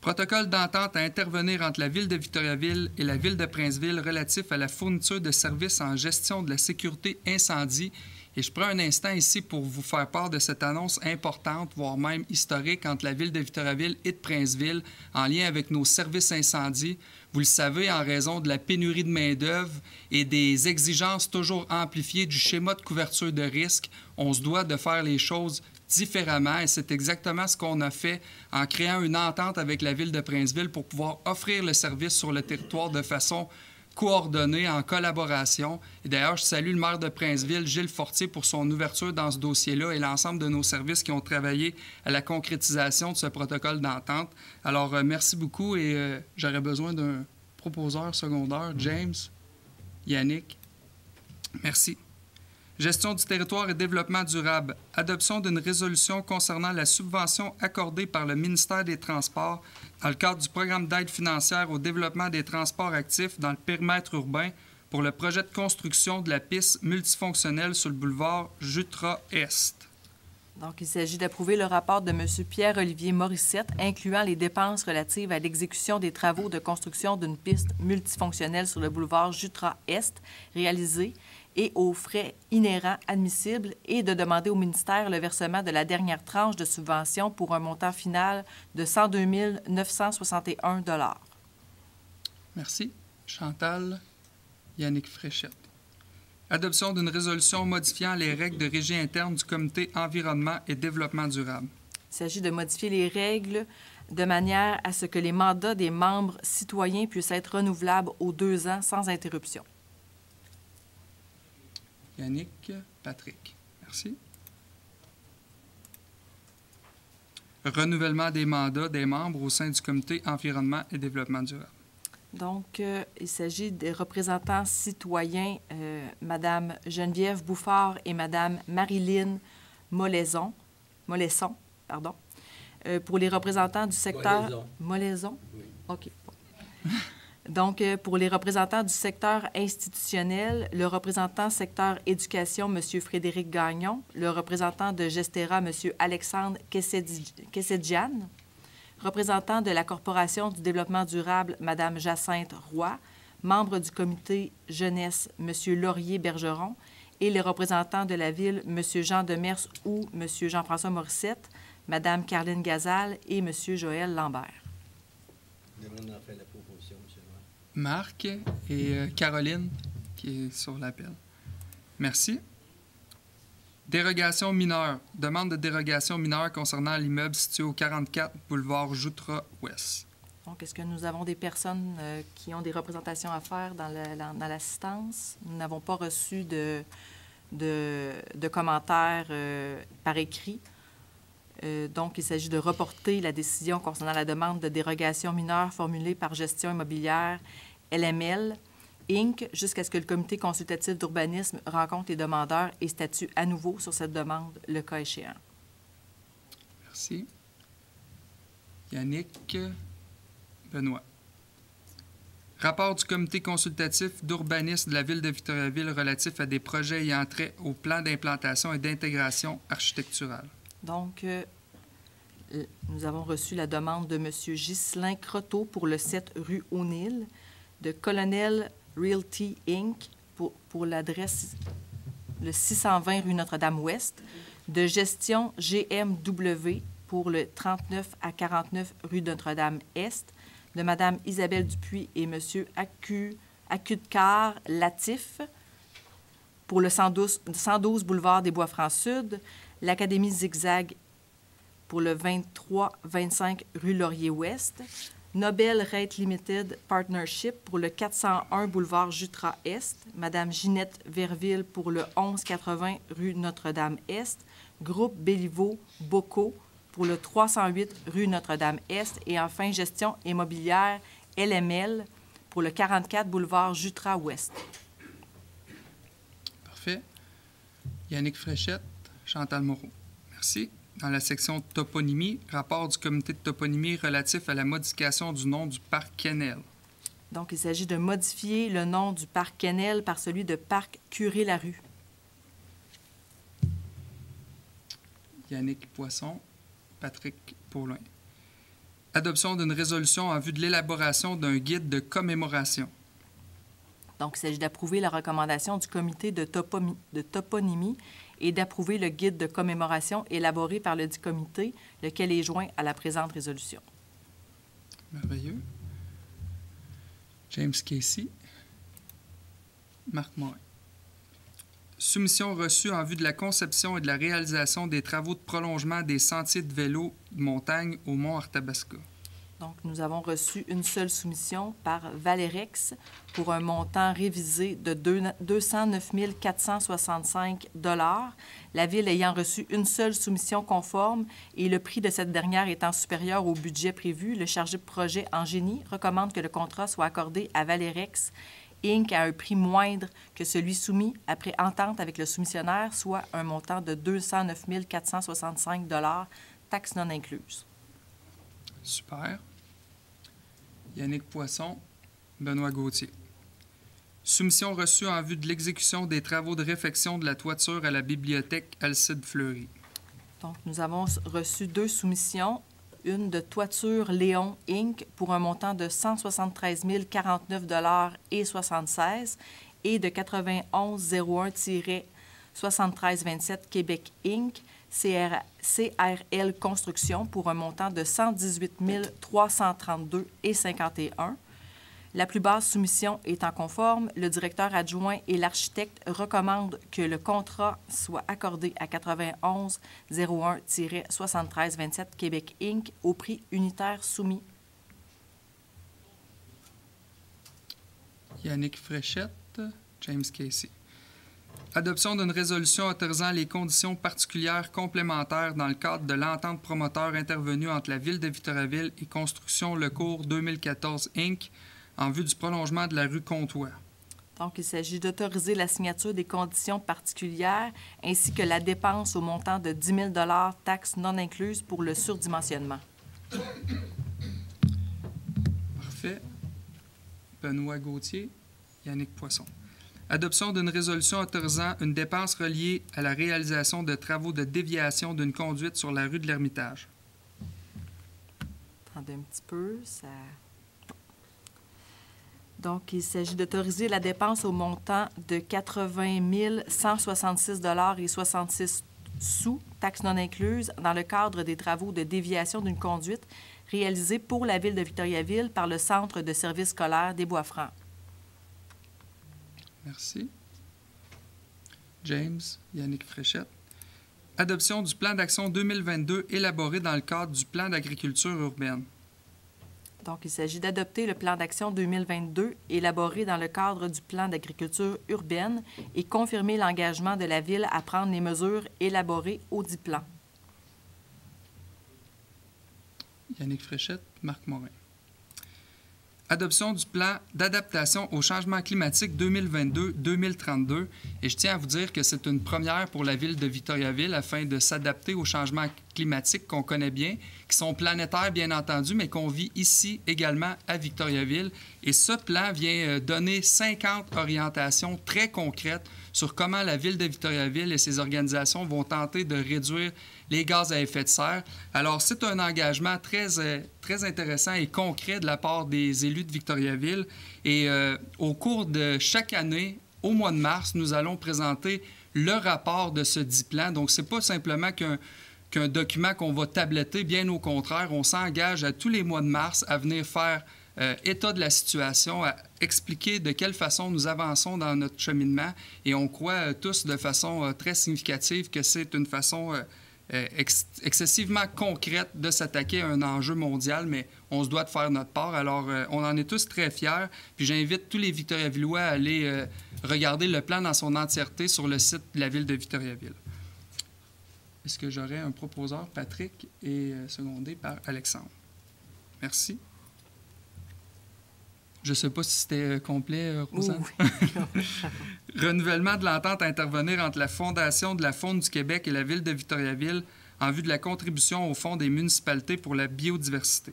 Protocole d'entente à intervenir entre la Ville de Victoriaville et la Ville de Princeville relatif à la fourniture de services en gestion de la sécurité incendie. Et je prends un instant ici pour vous faire part de cette annonce importante, voire même historique, entre la Ville de Victoriaville et de Princeville, en lien avec nos services incendie. Vous le savez, en raison de la pénurie de main-d'œuvre et des exigences toujours amplifiées du schéma de couverture de risque, on se doit de faire les choses différemment, et c'est exactement ce qu'on a fait en créant une entente avec la Ville de Princeville pour pouvoir offrir le service sur le territoire de façon coordonnée, en collaboration. Et d'ailleurs, je salue le maire de Princeville, Gilles Fortier, pour son ouverture dans ce dossier-là et l'ensemble de nos services qui ont travaillé à la concrétisation de ce protocole d'entente. Alors, merci beaucoup, et j'aurais besoin d'un proposeur secondaire. James, Yannick, merci. Gestion du territoire et développement durable. Adoption d'une résolution concernant la subvention accordée par le ministère des Transports dans le cadre du programme d'aide financière au développement des transports actifs dans le périmètre urbain pour le projet de construction de la piste multifonctionnelle sur le boulevard Jutras-Est. Donc, il s'agit d'approuver le rapport de M. Pierre-Olivier Morissette incluant les dépenses relatives à l'exécution des travaux de construction d'une piste multifonctionnelle sur le boulevard Jutras-Est réalisés et aux frais inhérents admissibles, et de demander au ministère le versement de la dernière tranche de subvention pour un montant final de 102 961 $. Merci. Chantal, Yannick Fréchette. Adoption d'une résolution modifiant les règles de régie interne du Comité Environnement et Développement durable. Il s'agit de modifier les règles de manière à ce que les mandats des membres citoyens puissent être renouvelables aux 2 ans sans interruption. Yannick, Patrick. Merci. Renouvellement des mandats des membres au sein du Comité Environnement et Développement durable. Donc, il s'agit des représentants citoyens, Mme Geneviève Bouffard et Mme Marilyn Molesson, pardon. Pour les représentants du secteur... Molesson? Oui. OK. Donc, pour les représentants du secteur institutionnel, le représentant secteur éducation, M. Frédéric Gagnon, le représentant de Gestera, M. Alexandre Kessedjian, représentant de la Corporation du développement durable, Mme Jacinthe Roy, membre du comité jeunesse, M. Laurier Bergeron, et les représentants de la Ville, M. Jean Demers ou M. Jean-François Morissette, Mme Caroline Gazal et M. Joël Lambert. Marc et Caroline, qui est sur l'appel. Merci. Dérogation mineure. Demande de dérogation mineure concernant l'immeuble situé au 44 boulevard Joutra-Ouest. Donc, est-ce que nous avons des personnes qui ont des représentations à faire dans l'assistance? Nous n'avons pas reçu de commentaires par écrit. Donc, il s'agit de reporter la décision concernant la demande de dérogation mineure formulée par Gestion immobilière LML, Inc., jusqu'à ce que le comité consultatif d'urbanisme rencontre les demandeurs et statue à nouveau sur cette demande, le cas échéant. Merci. Yannick, Benoît. Rapport du comité consultatif d'urbanisme de la Ville de Victoriaville relatif à des projets ayant trait au plan d'implantation et d'intégration architecturale. Donc, nous avons reçu la demande de M. Ghislain Croteau pour le 7 rue O'Neill, de Colonel Realty Inc. pour l'adresse le 620 rue Notre-Dame-Ouest, de Gestion GMW pour le 39 à 49 rue Notre-Dame-Est, de Mme Isabelle Dupuis et M. Akudkar Latif pour le 112 boulevard des Bois-Francs-Sud, l'Académie Zigzag pour le 23-25 rue Laurier-Ouest, Nobel Rate Limited Partnership pour le 401 boulevard Jutra-Est, Mme Ginette Verville pour le 1180 rue Notre-Dame-Est, Groupe Béliveau-Bocaux pour le 308 rue Notre-Dame-Est et enfin Gestion immobilière LML pour le 44 boulevard Jutra-Ouest. Parfait. Yannick Fréchette, Chantal Moreau. Merci. Dans la section toponymie, rapport du comité de toponymie relatif à la modification du nom du parc Kennel. Donc, il s'agit de modifier le nom du parc Kennel par celui de parc Curé-Larue. Yannick Poisson, Patrick Paulin. Adoption d'une résolution en vue de l'élaboration d'un guide de commémoration. Donc, il s'agit d'approuver la recommandation du comité de toponymie et d'approuver le guide de commémoration élaboré par le dit comité, lequel est joint à la présente résolution. Merveilleux. James Casey. Marc Morin. Soumission reçue en vue de la conception et de la réalisation des travaux de prolongement des sentiers de vélo de montagne au Mont Arthabasca. Donc, nous avons reçu une seule soumission par Valérex pour un montant révisé de 209 465 $, la Ville ayant reçu une seule soumission conforme et le prix de cette dernière étant supérieur au budget prévu. Le chargé de projet en génie recommande que le contrat soit accordé à Valérex Inc. à un prix moindre que celui soumis après entente avec le soumissionnaire, soit un montant de 209 465 $, taxes non incluses. Super. Yannick Poisson, Benoît Gauthier. Soumission reçue en vue de l'exécution des travaux de réfection de la toiture à la bibliothèque Alcide Fleury. Donc, nous avons reçu deux soumissions. Une de Toiture Léon Inc. pour un montant de 173 049 $76 et de 9101-7327 Québec Inc. CRL Construction pour un montant de 118 332 et 51. La plus basse soumission étant conforme, le directeur adjoint et l'architecte recommandent que le contrat soit accordé à 9101-7327 Québec Inc. au prix unitaire soumis. Yannick Fréchette, James Casey. Adoption d'une résolution autorisant les conditions particulières complémentaires dans le cadre de l'entente promoteur intervenue entre la Ville de Victoriaville et Construction Lecourt 2014 Inc. en vue du prolongement de la rue Comtois. Donc, il s'agit d'autoriser la signature des conditions particulières ainsi que la dépense au montant de 10 000 taxes non incluses pour le surdimensionnement. Parfait. Benoît Gauthier, Yannick Poisson. Adoption d'une résolution autorisant une dépense reliée à la réalisation de travaux de déviation d'une conduite sur la rue de l'Ermitage. Attendez un petit peu, ça... Donc, il s'agit d'autoriser la dépense au montant de 80 166 et 66 sous, taxes non incluses, dans le cadre des travaux de déviation d'une conduite réalisés pour la Ville de Victoriaville par le Centre de services scolaires des Bois-Francs. Merci. James, Yannick Fréchette. Adoption du plan d'action 2022 élaboré dans le cadre du plan d'agriculture urbaine. Donc, il s'agit d'adopter le plan d'action 2022 élaboré dans le cadre du plan d'agriculture urbaine et confirmer l'engagement de la Ville à prendre les mesures élaborées audit plan. Yannick Fréchette, Marc Morin. Adoption du plan d'adaptation au changement climatique 2022-2032. Et je tiens à vous dire que c'est une première pour la Ville de Victoriaville afin de s'adapter aux changements climatiques qu'on connaît bien, qui sont planétaires bien entendu, mais qu'on vit ici également à Victoriaville. Et ce plan vient donner 50 orientations très concrètes sur comment la Ville de Victoriaville et ses organisations vont tenter de réduire les gaz à effet de serre. Alors, c'est un engagement très intéressant et concret de la part des élus de Victoriaville. Et au cours de chaque année, au mois de mars, nous allons présenter le rapport de ce dit plan. Donc, ce n'est pas simplement qu'un document qu'on va tabletter, bien au contraire. On s'engage à tous les mois de mars à venir faire état de la situation, à expliquer de quelle façon nous avançons dans notre cheminement. Et on croit tous de façon très significative que c'est une façon excessivement concrète de s'attaquer à un enjeu mondial, mais on se doit de faire notre part. Alors, on en est tous très fiers. Puis j'invite tous les Victoriavillois à aller regarder le plan dans son entièreté sur le site de la Ville de Victoriaville. Est-ce que j'aurais un proposeur, Patrick, et secondé par Alexandre? Merci. Je ne sais pas si c'était complet, Rosanne. Oui. Renouvellement de l'entente à intervenir entre la Fondation de la faune du Québec et la Ville de Victoriaville en vue de la contribution au Fonds des municipalités pour la biodiversité.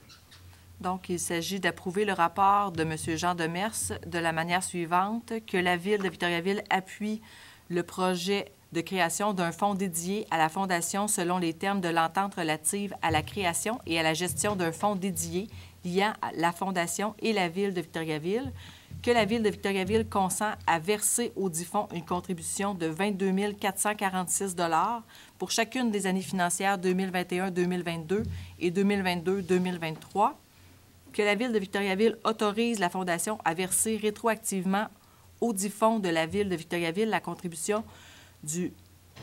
Donc, il s'agit d'approuver le rapport de M. Jean Demers de la manière suivante, que la Ville de Victoriaville appuie le projet de création d'un fonds dédié à la Fondation selon les termes de l'entente relative à la création et à la gestion d'un fonds dédié liant la Fondation et la Ville de Victoriaville, que la Ville de Victoriaville consent à verser au dit fonds une contribution de 22 446 $ pour chacune des années financières 2021-2022 et 2022-2023, que la Ville de Victoriaville autorise la Fondation à verser rétroactivement au dit fonds de la Ville de Victoriaville la contribution du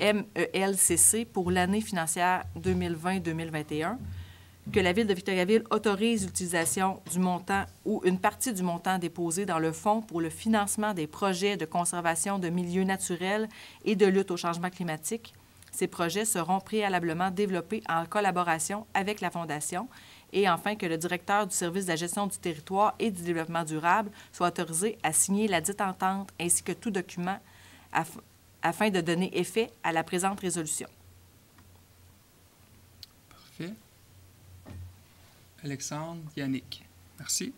MELCC pour l'année financière 2020-2021, que la Ville de Victoriaville autorise l'utilisation du montant ou une partie du montant déposé dans le Fonds pour le financement des projets de conservation de milieux naturels et de lutte au changement climatique. Ces projets seront préalablement développés en collaboration avec la Fondation. Et enfin, que le directeur du service de la gestion du territoire et du développement durable soit autorisé à signer la dite entente ainsi que tout document afin de donner effet à la présente résolution. Parfait. Alexandre, Yannick. Merci.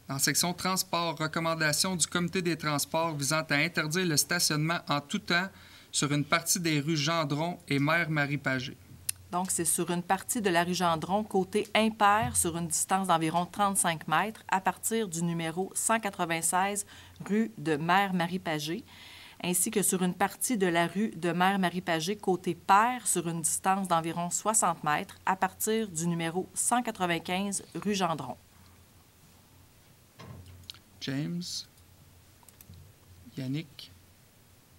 Dans la section transport, recommandation du Comité des transports visant à interdire le stationnement en tout temps sur une partie des rues Gendron et Mère Marie-Pagé. Donc, c'est sur une partie de la rue Gendron, côté impair, sur une distance d'environ 35 mètres, à partir du numéro 196 rue de Mère Marie-Pagé, ainsi que sur une partie de la rue de Mère Marie-Pagé, côté pair, sur une distance d'environ 60 mètres, à partir du numéro 195 rue Gendron. James. Yannick.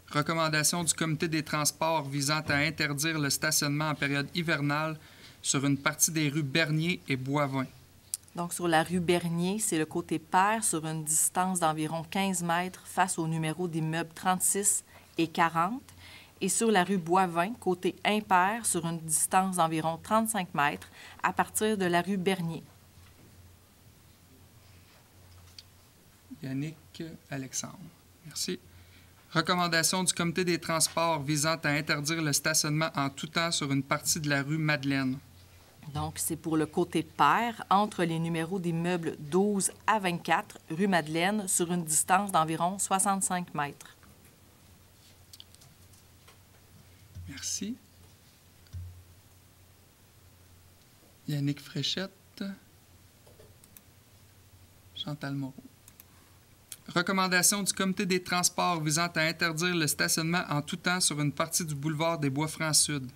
Recommandation du Comité des transports visant à interdire le stationnement en période hivernale sur une partie des rues Bernier et Boivin. Donc, sur la rue Bernier, c'est le côté pair sur une distance d'environ 15 mètres face au numéro d'immeubles 36 et 40. Et sur la rue Boivin, côté impair sur une distance d'environ 35 mètres à partir de la rue Bernier. Yannick, Alexandre. Merci. Recommandation du Comité des transports visant à interdire le stationnement en tout temps sur une partie de la rue Madeleine. Donc, c'est pour le côté pair entre les numéros d'immeubles 12 à 24, rue Madeleine, sur une distance d'environ 65 mètres. Merci. Yannick Fréchette. Chantal Moreau. Recommandation du Comité des transports visant à interdire le stationnement en tout temps sur une partie du boulevard des Bois-Francs Sud.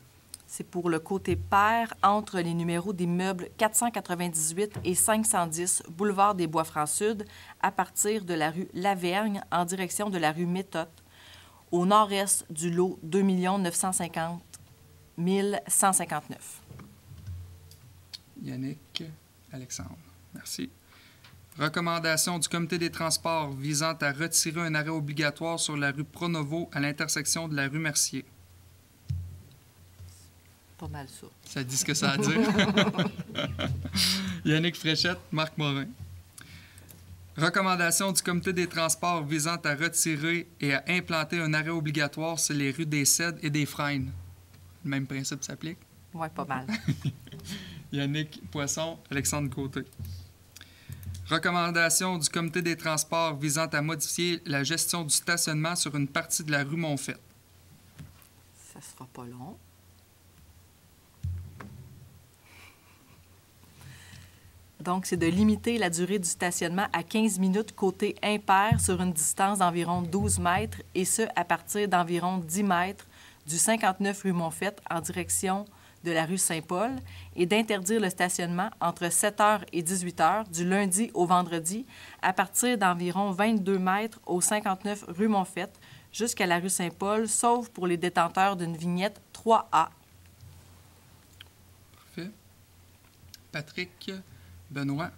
C'est pour le côté pair entre les numéros d'immeubles 498 et 510, boulevard des Bois-Francs Sud, à partir de la rue Lavergne en direction de la rue Méthode, au nord-est du lot 2 950 159. Yannick, Alexandre. Merci. Recommandation du Comité des transports visant à retirer un arrêt obligatoire sur la rue Pronovo à l'intersection de la rue Mercier. Pas mal ça. Ça dit ce que ça a à dire. Yannick Fréchette, Marc Morin. Recommandation du Comité des transports visant à retirer et à implanter un arrêt obligatoire sur les rues des Cèdres et des Frênes. Le même principe s'applique. Oui, pas mal. Yannick Poisson, Alexandre Côté. Recommandation du Comité des transports visant à modifier la gestion du stationnement sur une partie de la rue Montfaite. Ça sera pas long. Donc, c'est de limiter la durée du stationnement à 15 minutes côté impair sur une distance d'environ 12 mètres, et ce, à partir d'environ 10 mètres du 59 rue Montfaite en direction de la rue Saint-Paul, et d'interdire le stationnement entre 7 h et 18 h du lundi au vendredi à partir d'environ 22 mètres au 59 rue Montfaite jusqu'à la rue Saint-Paul, sauf pour les détenteurs d'une vignette 3A. Parfait. Patrick, Benoît.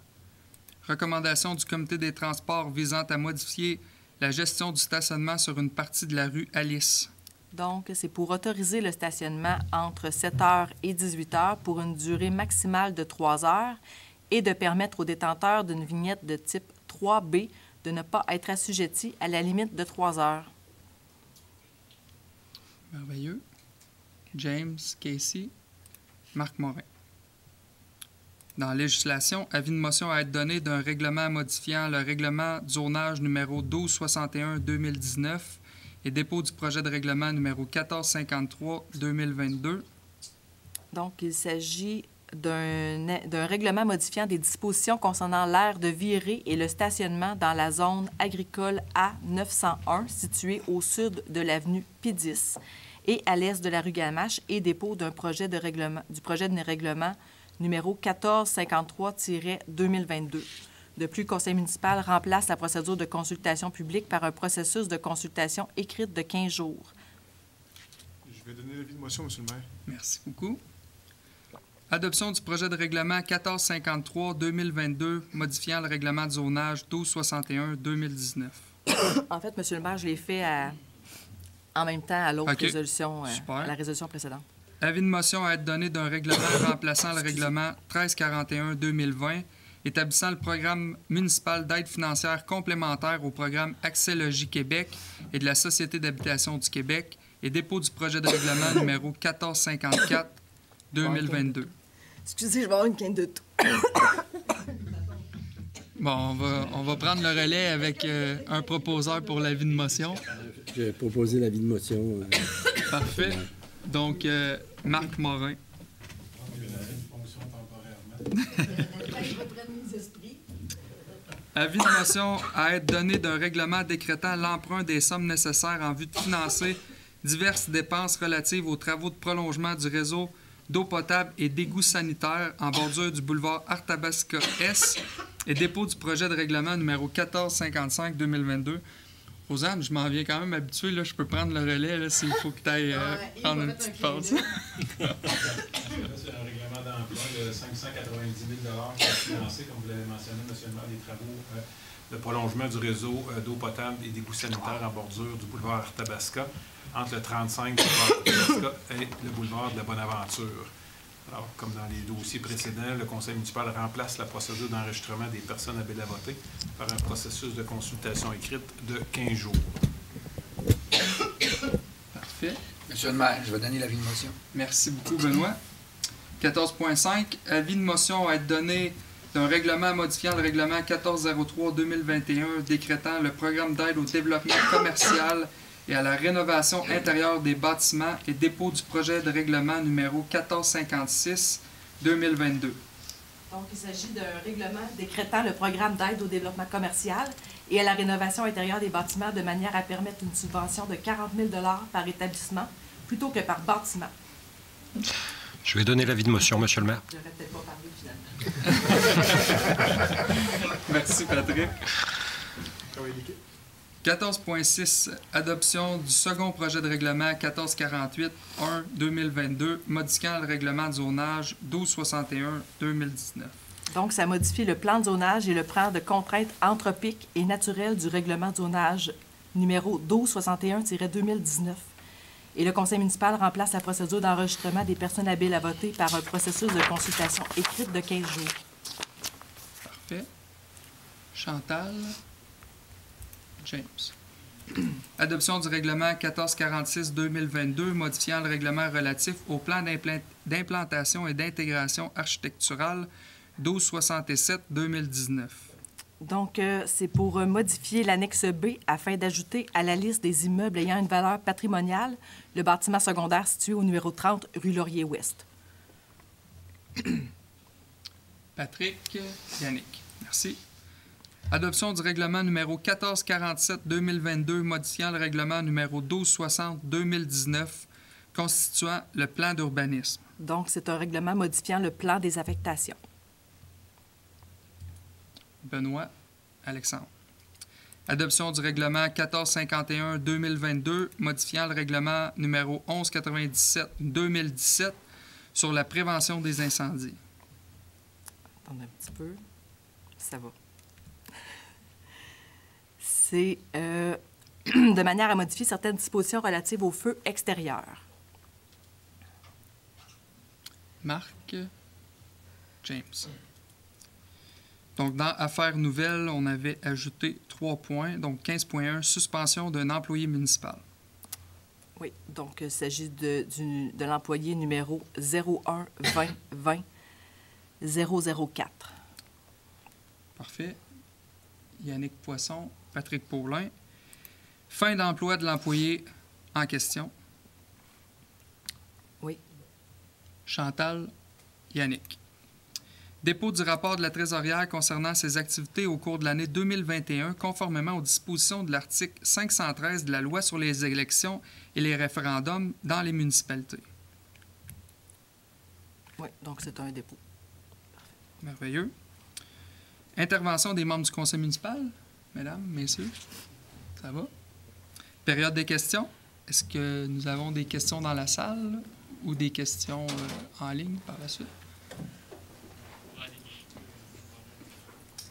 Recommandation du Comité des transports visant à modifier la gestion du stationnement sur une partie de la rue Alice. Donc, c'est pour autoriser le stationnement entre 7 h et 18 h pour une durée maximale de 3 heures et de permettre aux détenteurs d'une vignette de type 3B de ne pas être assujettis à la limite de 3 heures. Merveilleux. James, Casey, Marc Morin. Dans la législation, avis de motion à être donné d'un règlement modifiant le règlement de zonage numéro 1261-2019 et dépôt du projet de règlement numéro 1453-2022. Donc, il s'agit d'un règlement modifiant des dispositions concernant l'aire de virée et le stationnement dans la zone agricole A901, située au sud de l'avenue P10 et à l'est de la rue Gamache, et dépôt du projet de règlement numéro 1453-2022. De plus, le conseil municipal remplace la procédure de consultation publique par un processus de consultation écrite de 15 jours. Je vais donner l'avis de motion, M. le maire. Merci beaucoup. Adoption du projet de règlement 1453-2022 modifiant le règlement de zonage 1261-2019. En fait, M. le maire, je l'ai fait en même temps à l'autre résolution, Super. à la résolution précédente. Avis de motion à être donné d'un règlement remplaçant le règlement 1341-2020 établissant le programme municipal d'aide financière complémentaire au programme Accès Logis Québec et de la Société d'habitation du Québec et dépôt du projet de règlement numéro 1454-2022. Excusez, je vais avoir une quinte de tout. Bon, on va prendre le relais avec un proposeur pour l'avis de motion. Je vais proposer l'avis de motion. Parfait. Donc, Marc Morin. Avis de motion à être donné d'un règlement décrétant l'emprunt des sommes nécessaires en vue de financer diverses dépenses relatives aux travaux de prolongement du réseau d'eau potable et d'égouts sanitaires en bordure du boulevard Arthabasca S et dépôt du projet de règlement numéro 1455-2022. Rosanne, je m'en viens quand même habitué, là, je peux prendre le relais là, s'il faut que tu ailles prendre une petite pause. C'est un règlement d'emploi de 590 000 qui est financé, comme vous l'avez mentionné, M. le maire, des travaux de prolongement du réseau d'eau potable et d'égouts sanitaires en bordure du boulevard Arthabasca, entre le 35 boulevard Arthabasca et le boulevard de la Bonaventure. Alors, comme dans les dossiers précédents, le conseil municipal remplace la procédure d'enregistrement des personnes appelées à voter par un processus de consultation écrite de 15 jours. Parfait. Monsieur le maire, je vais donner l'avis de motion. Merci beaucoup, Benoît. 14.5, avis de motion à être donné d'un règlement modifiant le règlement 1403-2021 décrétant le programme d'aide au développement commercial et à la rénovation intérieure des bâtiments et dépôt du projet de règlement numéro 1456-2022. Donc, il s'agit d'un règlement décrétant le programme d'aide au développement commercial et à la rénovation intérieure des bâtiments de manière à permettre une subvention de 40 000 $ par établissement plutôt que par bâtiment. Je vais donner l'avis de motion, Monsieur le maire. J'aurais peut-être pas parlé finalement. Merci, Patrick. Travail d'équipe. 14.6, adoption du second projet de règlement 1448-1-2022, modifiant le règlement de zonage 1261-2019. Donc, ça modifie le plan de zonage et le plan de contraintes anthropiques et naturelles du règlement de zonage numéro 1261-2019. Et le conseil municipal remplace la procédure d'enregistrement des personnes habiles à voter par un processus de consultation écrite de 15 jours. Parfait. Chantal. James. Adoption du règlement 1446-2022, modifiant le règlement relatif au plan d'implantation et d'intégration architecturale 1267-2019. Donc, c'est pour modifier l'annexe B afin d'ajouter à la liste des immeubles ayant une valeur patrimoniale le bâtiment secondaire situé au numéro 30 rue Laurier-Ouest. Patrick, Yannick. Merci. Adoption du règlement numéro 1447-2022, modifiant le règlement numéro 1260-2019, constituant le plan d'urbanisme. Donc, c'est un règlement modifiant le plan des affectations. Benoît, Alexandre. Adoption du règlement 1451-2022, modifiant le règlement numéro 1197-2017 sur la prévention des incendies. Attendez un petit peu. Ça va. C'est de manière à modifier certaines dispositions relatives aux feux extérieurs. Marc, James. Donc, dans Affaires nouvelles, on avait ajouté 3 points. Donc, 15.1, suspension d'un employé municipal. Oui, donc il s'agit de l'employé numéro 01 20 20 004. Parfait. Yannick Poisson, Patrick Paulin. Fin d'emploi de l'employé en question. Oui. Chantal, Yannick. Dépôt du rapport de la trésorière concernant ses activités au cours de l'année 2021, conformément aux dispositions de l'article 513 de la Loi sur les élections et les référendums dans les municipalités. Oui, donc c'est un dépôt. Merveilleux. Intervention des membres du conseil municipal, mesdames, messieurs. Ça va? Période des questions. Est-ce que nous avons des questions dans la salle ou des questions en ligne par la suite?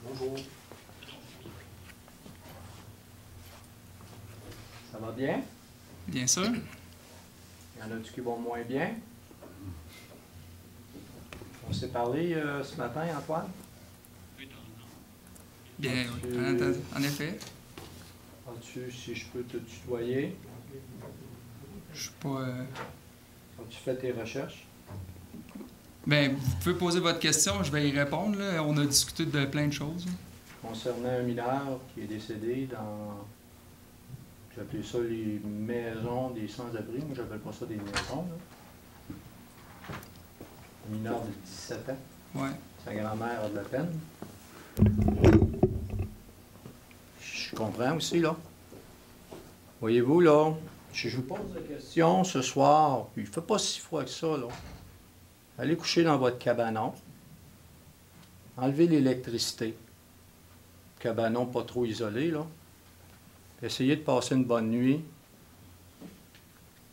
Bonjour. Ça va bien? Bien sûr. Il y en a-tu qui vont moins bien? On s'est parlé ce matin, Antoine? Bien, oui. En effet. As-tu, si je peux te tutoyer? Je suis pas... As-tu fait tes recherches? Bien, vous pouvez poser votre question, je vais y répondre. Là. On a discuté de plein de choses. Concernant un mineur qui est décédé dans... J'appelle ça les maisons des sans-abri. Moi, j'appelle pas ça des maisons. Là. Un mineur de 17 ans. Ouais. Sa grand-mère a de la peine. Je comprends aussi, là. Voyez-vous, là, je vous pose la question ce soir, puis il fait pas si froid que ça, là. Allez coucher dans votre cabanon. Enlevez l'électricité. cabanon pas trop isolé, là. Essayez de passer une bonne nuit.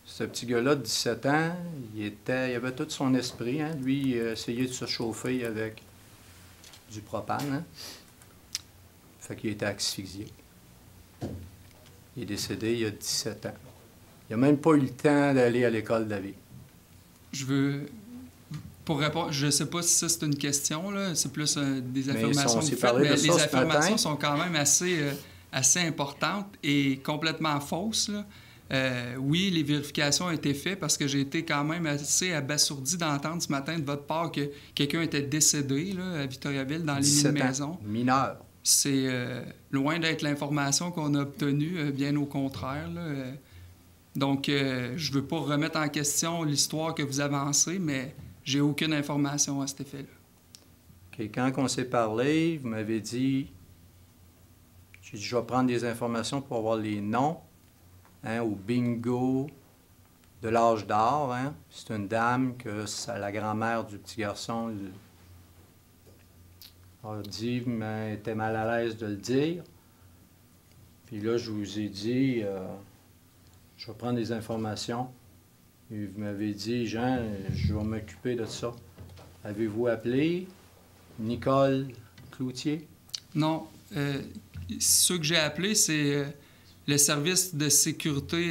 Ce petit gars-là de 17 ans, il avait tout son esprit. Hein? Lui, il a essayé de se chauffer avec du propane. Hein? Fait qu'il était asphyxié. Il est décédé il y a 17 ans. Il n'a même pas eu le temps d'aller à l'école de la vie. Je veux... Pour répondre, je ne sais pas si ça c'est une question, là. C'est plus des affirmations que vous faites, mais les affirmations sont quand même assez importantes et complètement fausses, là. Oui, les vérifications ont été faites parce que j'ai été quand même assez abasourdi d'entendre ce matin de votre part que quelqu'un était décédé là, à Victoriaville dans les mini-maisons. Mineur. C'est loin d'être l'information qu'on a obtenue, bien au contraire, là. Donc, je ne veux pas remettre en question l'histoire que vous avancez, mais j'ai aucune information à cet effet-là. OK. Quand on s'est parlé, vous m'avez dit, j'ai dit, je vais prendre des informations pour avoir les noms. Hein, au bingo de l'âge d'or. Hein. C'est une dame que la grand-mère du petit garçon a dit, mais était mal à l'aise de le dire. Puis là, je vous ai dit, je vais prendre des informations. Et vous m'avez dit, Jean, je vais m'occuper de ça. Avez-vous appelé Nicole Cloutier? Non. Ceux que j'ai appelés, c'est... le service de sécurité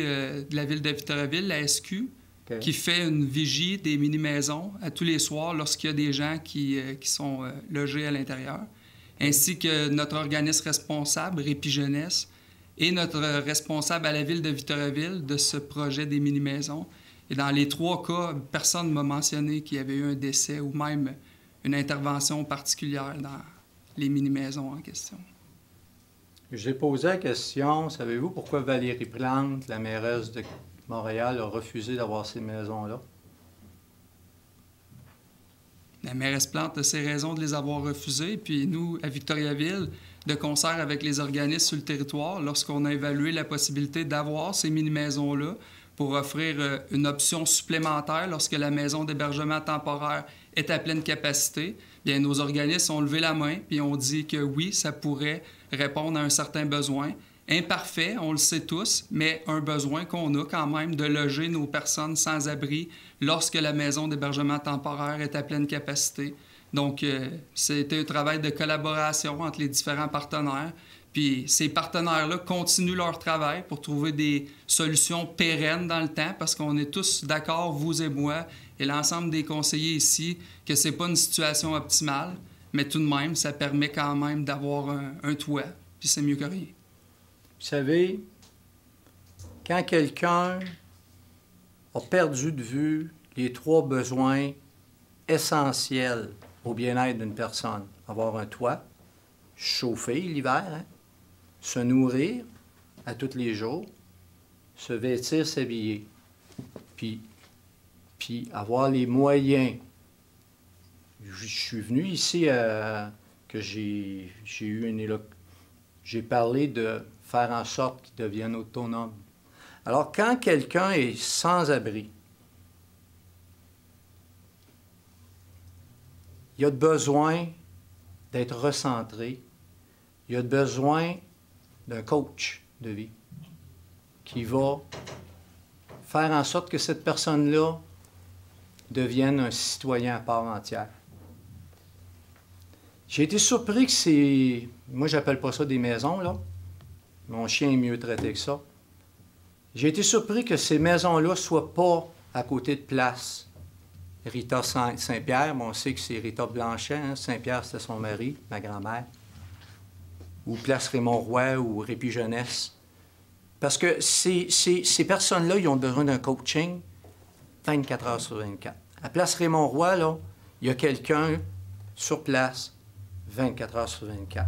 de la ville de Victoriaville, la SQ, Okay. qui fait une vigie des mini-maisons à tous les soirs lorsqu'il y a des gens qui sont logés à l'intérieur, ainsi que notre organisme responsable, Répi Jeunesse, et notre responsable à la ville de Victoriaville de ce projet des mini-maisons. Et dans les 3 cas, personne ne m'a mentionné qu'il y avait eu un décès ou même une intervention particulière dans les mini-maisons en question. J'ai posé la question, savez-vous pourquoi Valérie Plante, la mairesse de Montréal, a refusé d'avoir ces maisons-là? La mairesse Plante a ses raisons de les avoir refusées, puis nous, à Victoriaville, de concert avec les organismes sur le territoire, lorsqu'on a évalué la possibilité d'avoir ces mini-maisons-là pour offrir une option supplémentaire lorsque la maison d'hébergement temporaire est à pleine capacité, bien, nos organismes ont levé la main puis ont dit que oui, ça pourrait répondre à un certain besoin. Imparfait, on le sait tous, mais un besoin qu'on a quand même de loger nos personnes sans abri lorsque la maison d'hébergement temporaire est à pleine capacité. Donc, c'était un travail de collaboration entre les différents partenaires. Puis ces partenaires-là continuent leur travail pour trouver des solutions pérennes dans le temps parce qu'on est tous d'accord, vous et moi, et l'ensemble des conseillers ici, que c'est pas une situation optimale, mais tout de même, ça permet quand même d'avoir un toit, puis c'est mieux que rien. Vous savez, quand quelqu'un a perdu de vue les 3 besoins essentiels au bien-être d'une personne, avoir un toit, chauffer l'hiver, hein, se nourrir à tous les jours, se vêtir, s'habiller, puis avoir les moyens. Je suis venu ici que j'ai parlé de faire en sorte qu'ils deviennent autonomes. Alors, quand quelqu'un est sans abri, il y a besoin d'être recentré, il y a besoin d'un coach de vie qui va faire en sorte que cette personne-là devienne un citoyen à part entière. J'ai été surpris que c'est... Moi, j'appelle pas ça des maisons, là. Mon chien est mieux traité que ça. J'ai été surpris que ces maisons-là ne soient pas à côté de place Rita Saint-Pierre. Bon, on sait que c'est Rita Blanchet. Hein? Saint-Pierre, c'était son mari, ma grand-mère. Ou place Raymond-Roy ou Répi Jeunesse. Parce que ces personnes-là, ils ont besoin d'un coaching 24 heures sur 24. À place Raymond-Roy, là, il y a quelqu'un sur place 24 heures sur 24.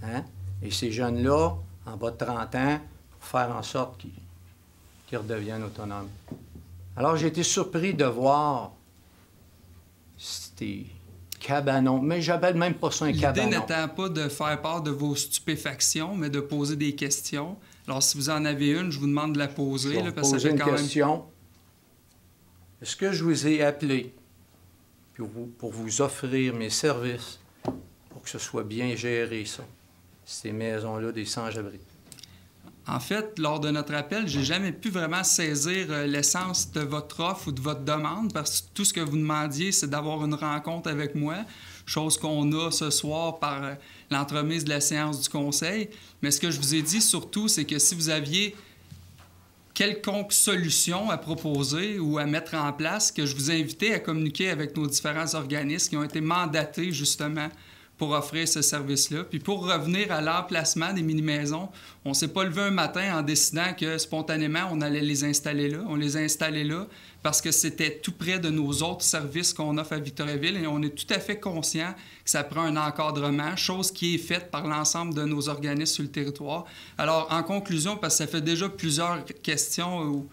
Hein? Et ces jeunes-là, en bas de 30 ans, pour faire en sorte qu'ils redeviennent autonomes. Alors, j'ai été surpris de voir ces cabanons, mais j'appelle même pas ça un cabanon. L'idée n'étant pas de faire part de vos stupéfactions, mais de poser des questions. Alors, si vous en avez une, je vous demande de la poser. Je vais poser une question. Est-ce que je vous ai appelé pour vous offrir mes services pour que ce soit bien géré, ça? ces maisons-là des sans-abri? En fait, lors de notre appel, j'ai jamais pu vraiment saisir l'essence de votre offre ou de votre demande parce que tout ce que vous demandiez, c'est d'avoir une rencontre avec moi, chose qu'on a ce soir par l'entremise de la séance du conseil. Mais ce que je vous ai dit surtout, c'est que si vous aviez quelconque solution à proposer ou à mettre en place, que je vous invitais à communiquer avec nos différents organismes qui ont été mandatés justement pour offrir ce service-là. Puis pour revenir à l'emplacement des mini-maisons, on ne s'est pas levé un matin en décidant que spontanément, on allait les installer là. On les a installés là parce que c'était tout près de nos autres services qu'on offre à Victoriaville et on est tout à fait conscient que ça prend un encadrement, chose qui est faite par l'ensemble de nos organismes sur le territoire. Alors, en conclusion, parce que ça fait déjà plusieurs questions ou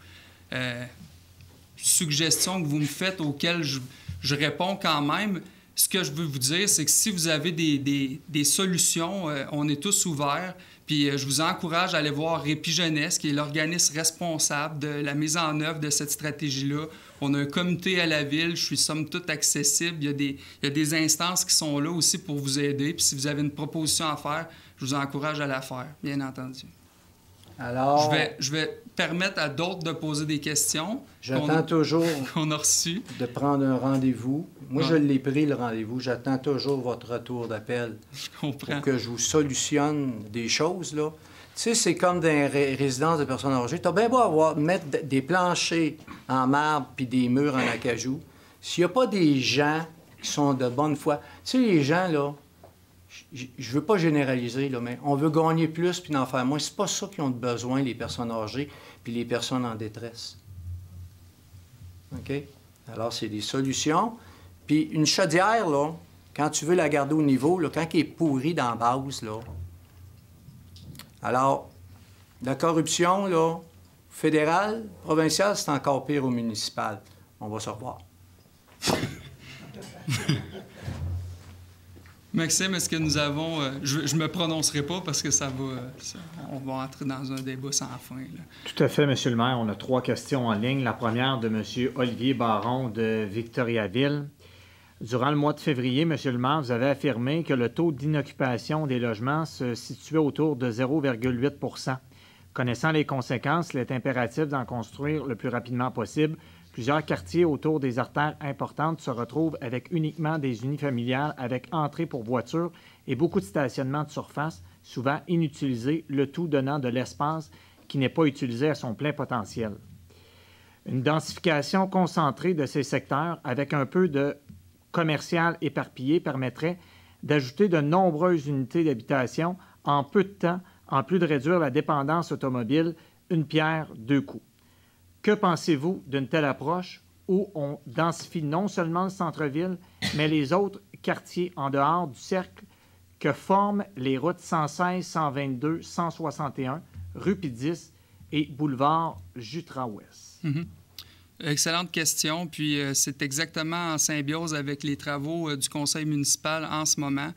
suggestions que vous me faites auxquelles je réponds quand même, ce que je veux vous dire, c'est que si vous avez des solutions, on est tous ouverts. Puis je vous encourage à aller voir Répi Jeunesse, qui est l'organisme responsable de la mise en œuvre de cette stratégie-là. On a un comité à la ville, je suis somme toute accessible. Il y a des instances qui sont là aussi pour vous aider. Puis si vous avez une proposition à faire, je vous encourage à la faire, bien entendu. Alors, je vais permettre à d'autres de poser des questions. J'attends toujours qu'on a reçues. De prendre un rendez-vous. Moi, je l'ai pris, le rendez-vous. J'attends toujours votre retour d'appel. Je comprends. Pour que je vous solutionne des choses, là. Tu sais, c'est comme dans les résidences de personnes âgées. Tu as bien beau mettre des planchers en marbre puis des murs en acajou. S'il n'y a pas des gens qui sont de bonne foi... Tu sais, les gens, là, je ne veux pas généraliser, là, mais on veut gagner plus puis en faire moins. C'est pas ça qu'ils ont besoin, les personnes âgées puis les personnes en détresse. OK? Alors, c'est des solutions. Puis une chaudière, là, quand tu veux la garder au niveau, là, quand elle est pourrie dans la base, là... Alors, la corruption, là, fédérale, provinciale, c'est encore pire au municipal. On va se revoir. Maxime, est-ce que nous avons... je ne me prononcerai pas parce que on va entrer dans un débat sans fin. Là. Tout à fait, M. le maire. On a 3 questions en ligne. La première de M. Olivier Baron de Victoriaville. Durant le mois de février, M. le maire, vous avez affirmé que le taux d'inoccupation des logements se situait autour de 0,8 %. Connaissant les conséquences, il est impératif d'en construire le plus rapidement possible. Plusieurs quartiers autour des artères importantes se retrouvent avec uniquement des unifamiliales avec entrée pour voitures et beaucoup de stationnements de surface, souvent inutilisés, le tout donnant de l'espace qui n'est pas utilisé à son plein potentiel. Une densification concentrée de ces secteurs avec un peu de commercial éparpillé permettrait d'ajouter de nombreuses unités d'habitation en peu de temps, en plus de réduire la dépendance automobile, une pierre, 2 coups. Que pensez-vous d'une telle approche où on densifie non seulement le centre-ville, mais les autres quartiers en dehors du cercle que forment les routes 116, 122, 161, rue Pidis et boulevard Jutra-Ouest? Mm-hmm. Excellente question. Puis c'est exactement en symbiose avec les travaux du conseil municipal en ce moment.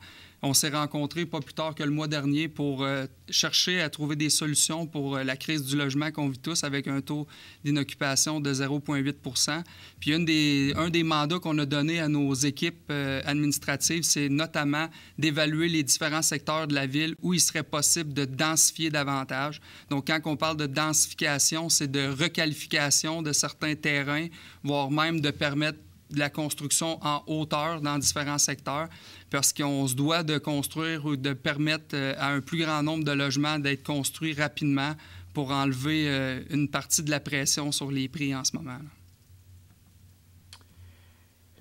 On s'est rencontrés pas plus tard que le mois dernier pour chercher à trouver des solutions pour la crise du logement qu'on vit tous avec un taux d'inoccupation de 0,8 %. Puis un des mandats qu'on a donné à nos équipes administratives, c'est notamment d'évaluer les différents secteurs de la ville où il serait possible de densifier davantage. Donc, quand on parle de densification, c'est de requalification de certains terrains, voire même de permettre de la construction en hauteur dans différents secteurs, parce qu'on se doit de construire ou de permettre à un plus grand nombre de logements d'être construits rapidement pour enlever une partie de la pression sur les prix en ce moment.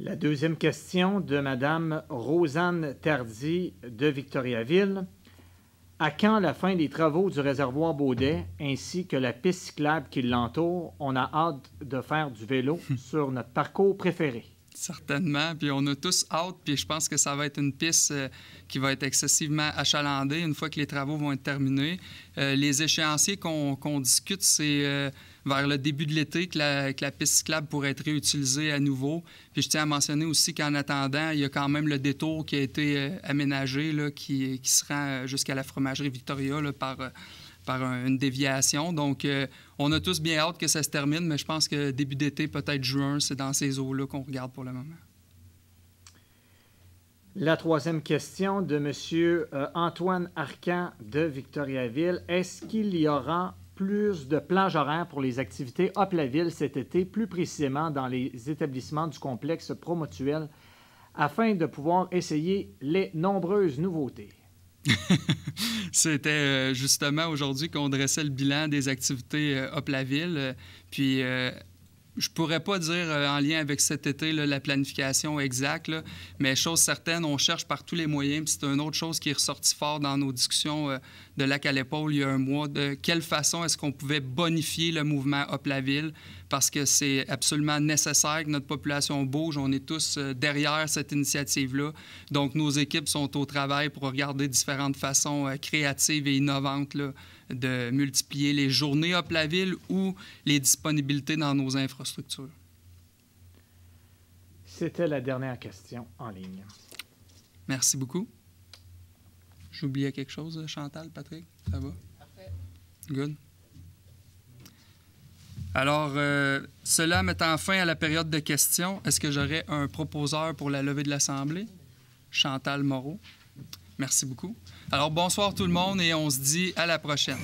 La deuxième question de Mme Rosanne Tardy de Victoriaville. À quand la fin des travaux du réservoir Baudet ainsi que la piste cyclable qui l'entoure? On a hâte de faire du vélo sur notre parcours préféré. Certainement. Puis on a tous hâte. Puis je pense que ça va être une piste qui va être excessivement achalandée une fois que les travaux vont être terminés. Les échéanciers qu'on discute, c'est vers le début de l'été que la piste cyclable pourrait être réutilisée à nouveau. Puis je tiens à mentionner aussi qu'en attendant, il y a quand même le détour qui a été aménagé, là, qui se rend jusqu'à la fromagerie Victoria là, par une déviation. Donc, on a tous bien hâte que ça se termine, mais je pense que début d'été, peut-être juin, c'est dans ces eaux-là qu'on regarde pour le moment. La troisième question de M. Antoine Arcan de Victoriaville. Est-ce qu'il y aura plus de plages horaires pour les activités Hop-la-Ville cet été, plus précisément dans les établissements du complexe Promotuel, afin de pouvoir essayer les nombreuses nouveautés? C'était justement aujourd'hui qu'on dressait le bilan des activités Hop-la-Ville. Puis je pourrais pas dire en lien avec cet été là, la planification exacte, là, mais chose certaine, on cherche par tous les moyens. Puis c'est une autre chose qui est ressortie fort dans nos discussions de Lac à l'épaule il y a un mois, de quelle façon est-ce qu'on pouvait bonifier le mouvement Hop-la-Ville, parce que c'est absolument nécessaire que notre population bouge. On est tous derrière cette initiative-là. Donc, nos équipes sont au travail pour regarder différentes façons créatives et innovantes là, de multiplier les journées Hop-la-Ville ou les disponibilités dans nos infrastructures. C'était la dernière question en ligne. Merci beaucoup. J'oubliais quelque chose, Chantal, Patrick? Ça va? Parfait. Good. Alors, cela mettant fin à la période de questions, est-ce que j'aurais un proposeur pour la levée de l'Assemblée? Chantal Moreau. Merci beaucoup. Alors, bonsoir tout le monde et on se dit à la prochaine.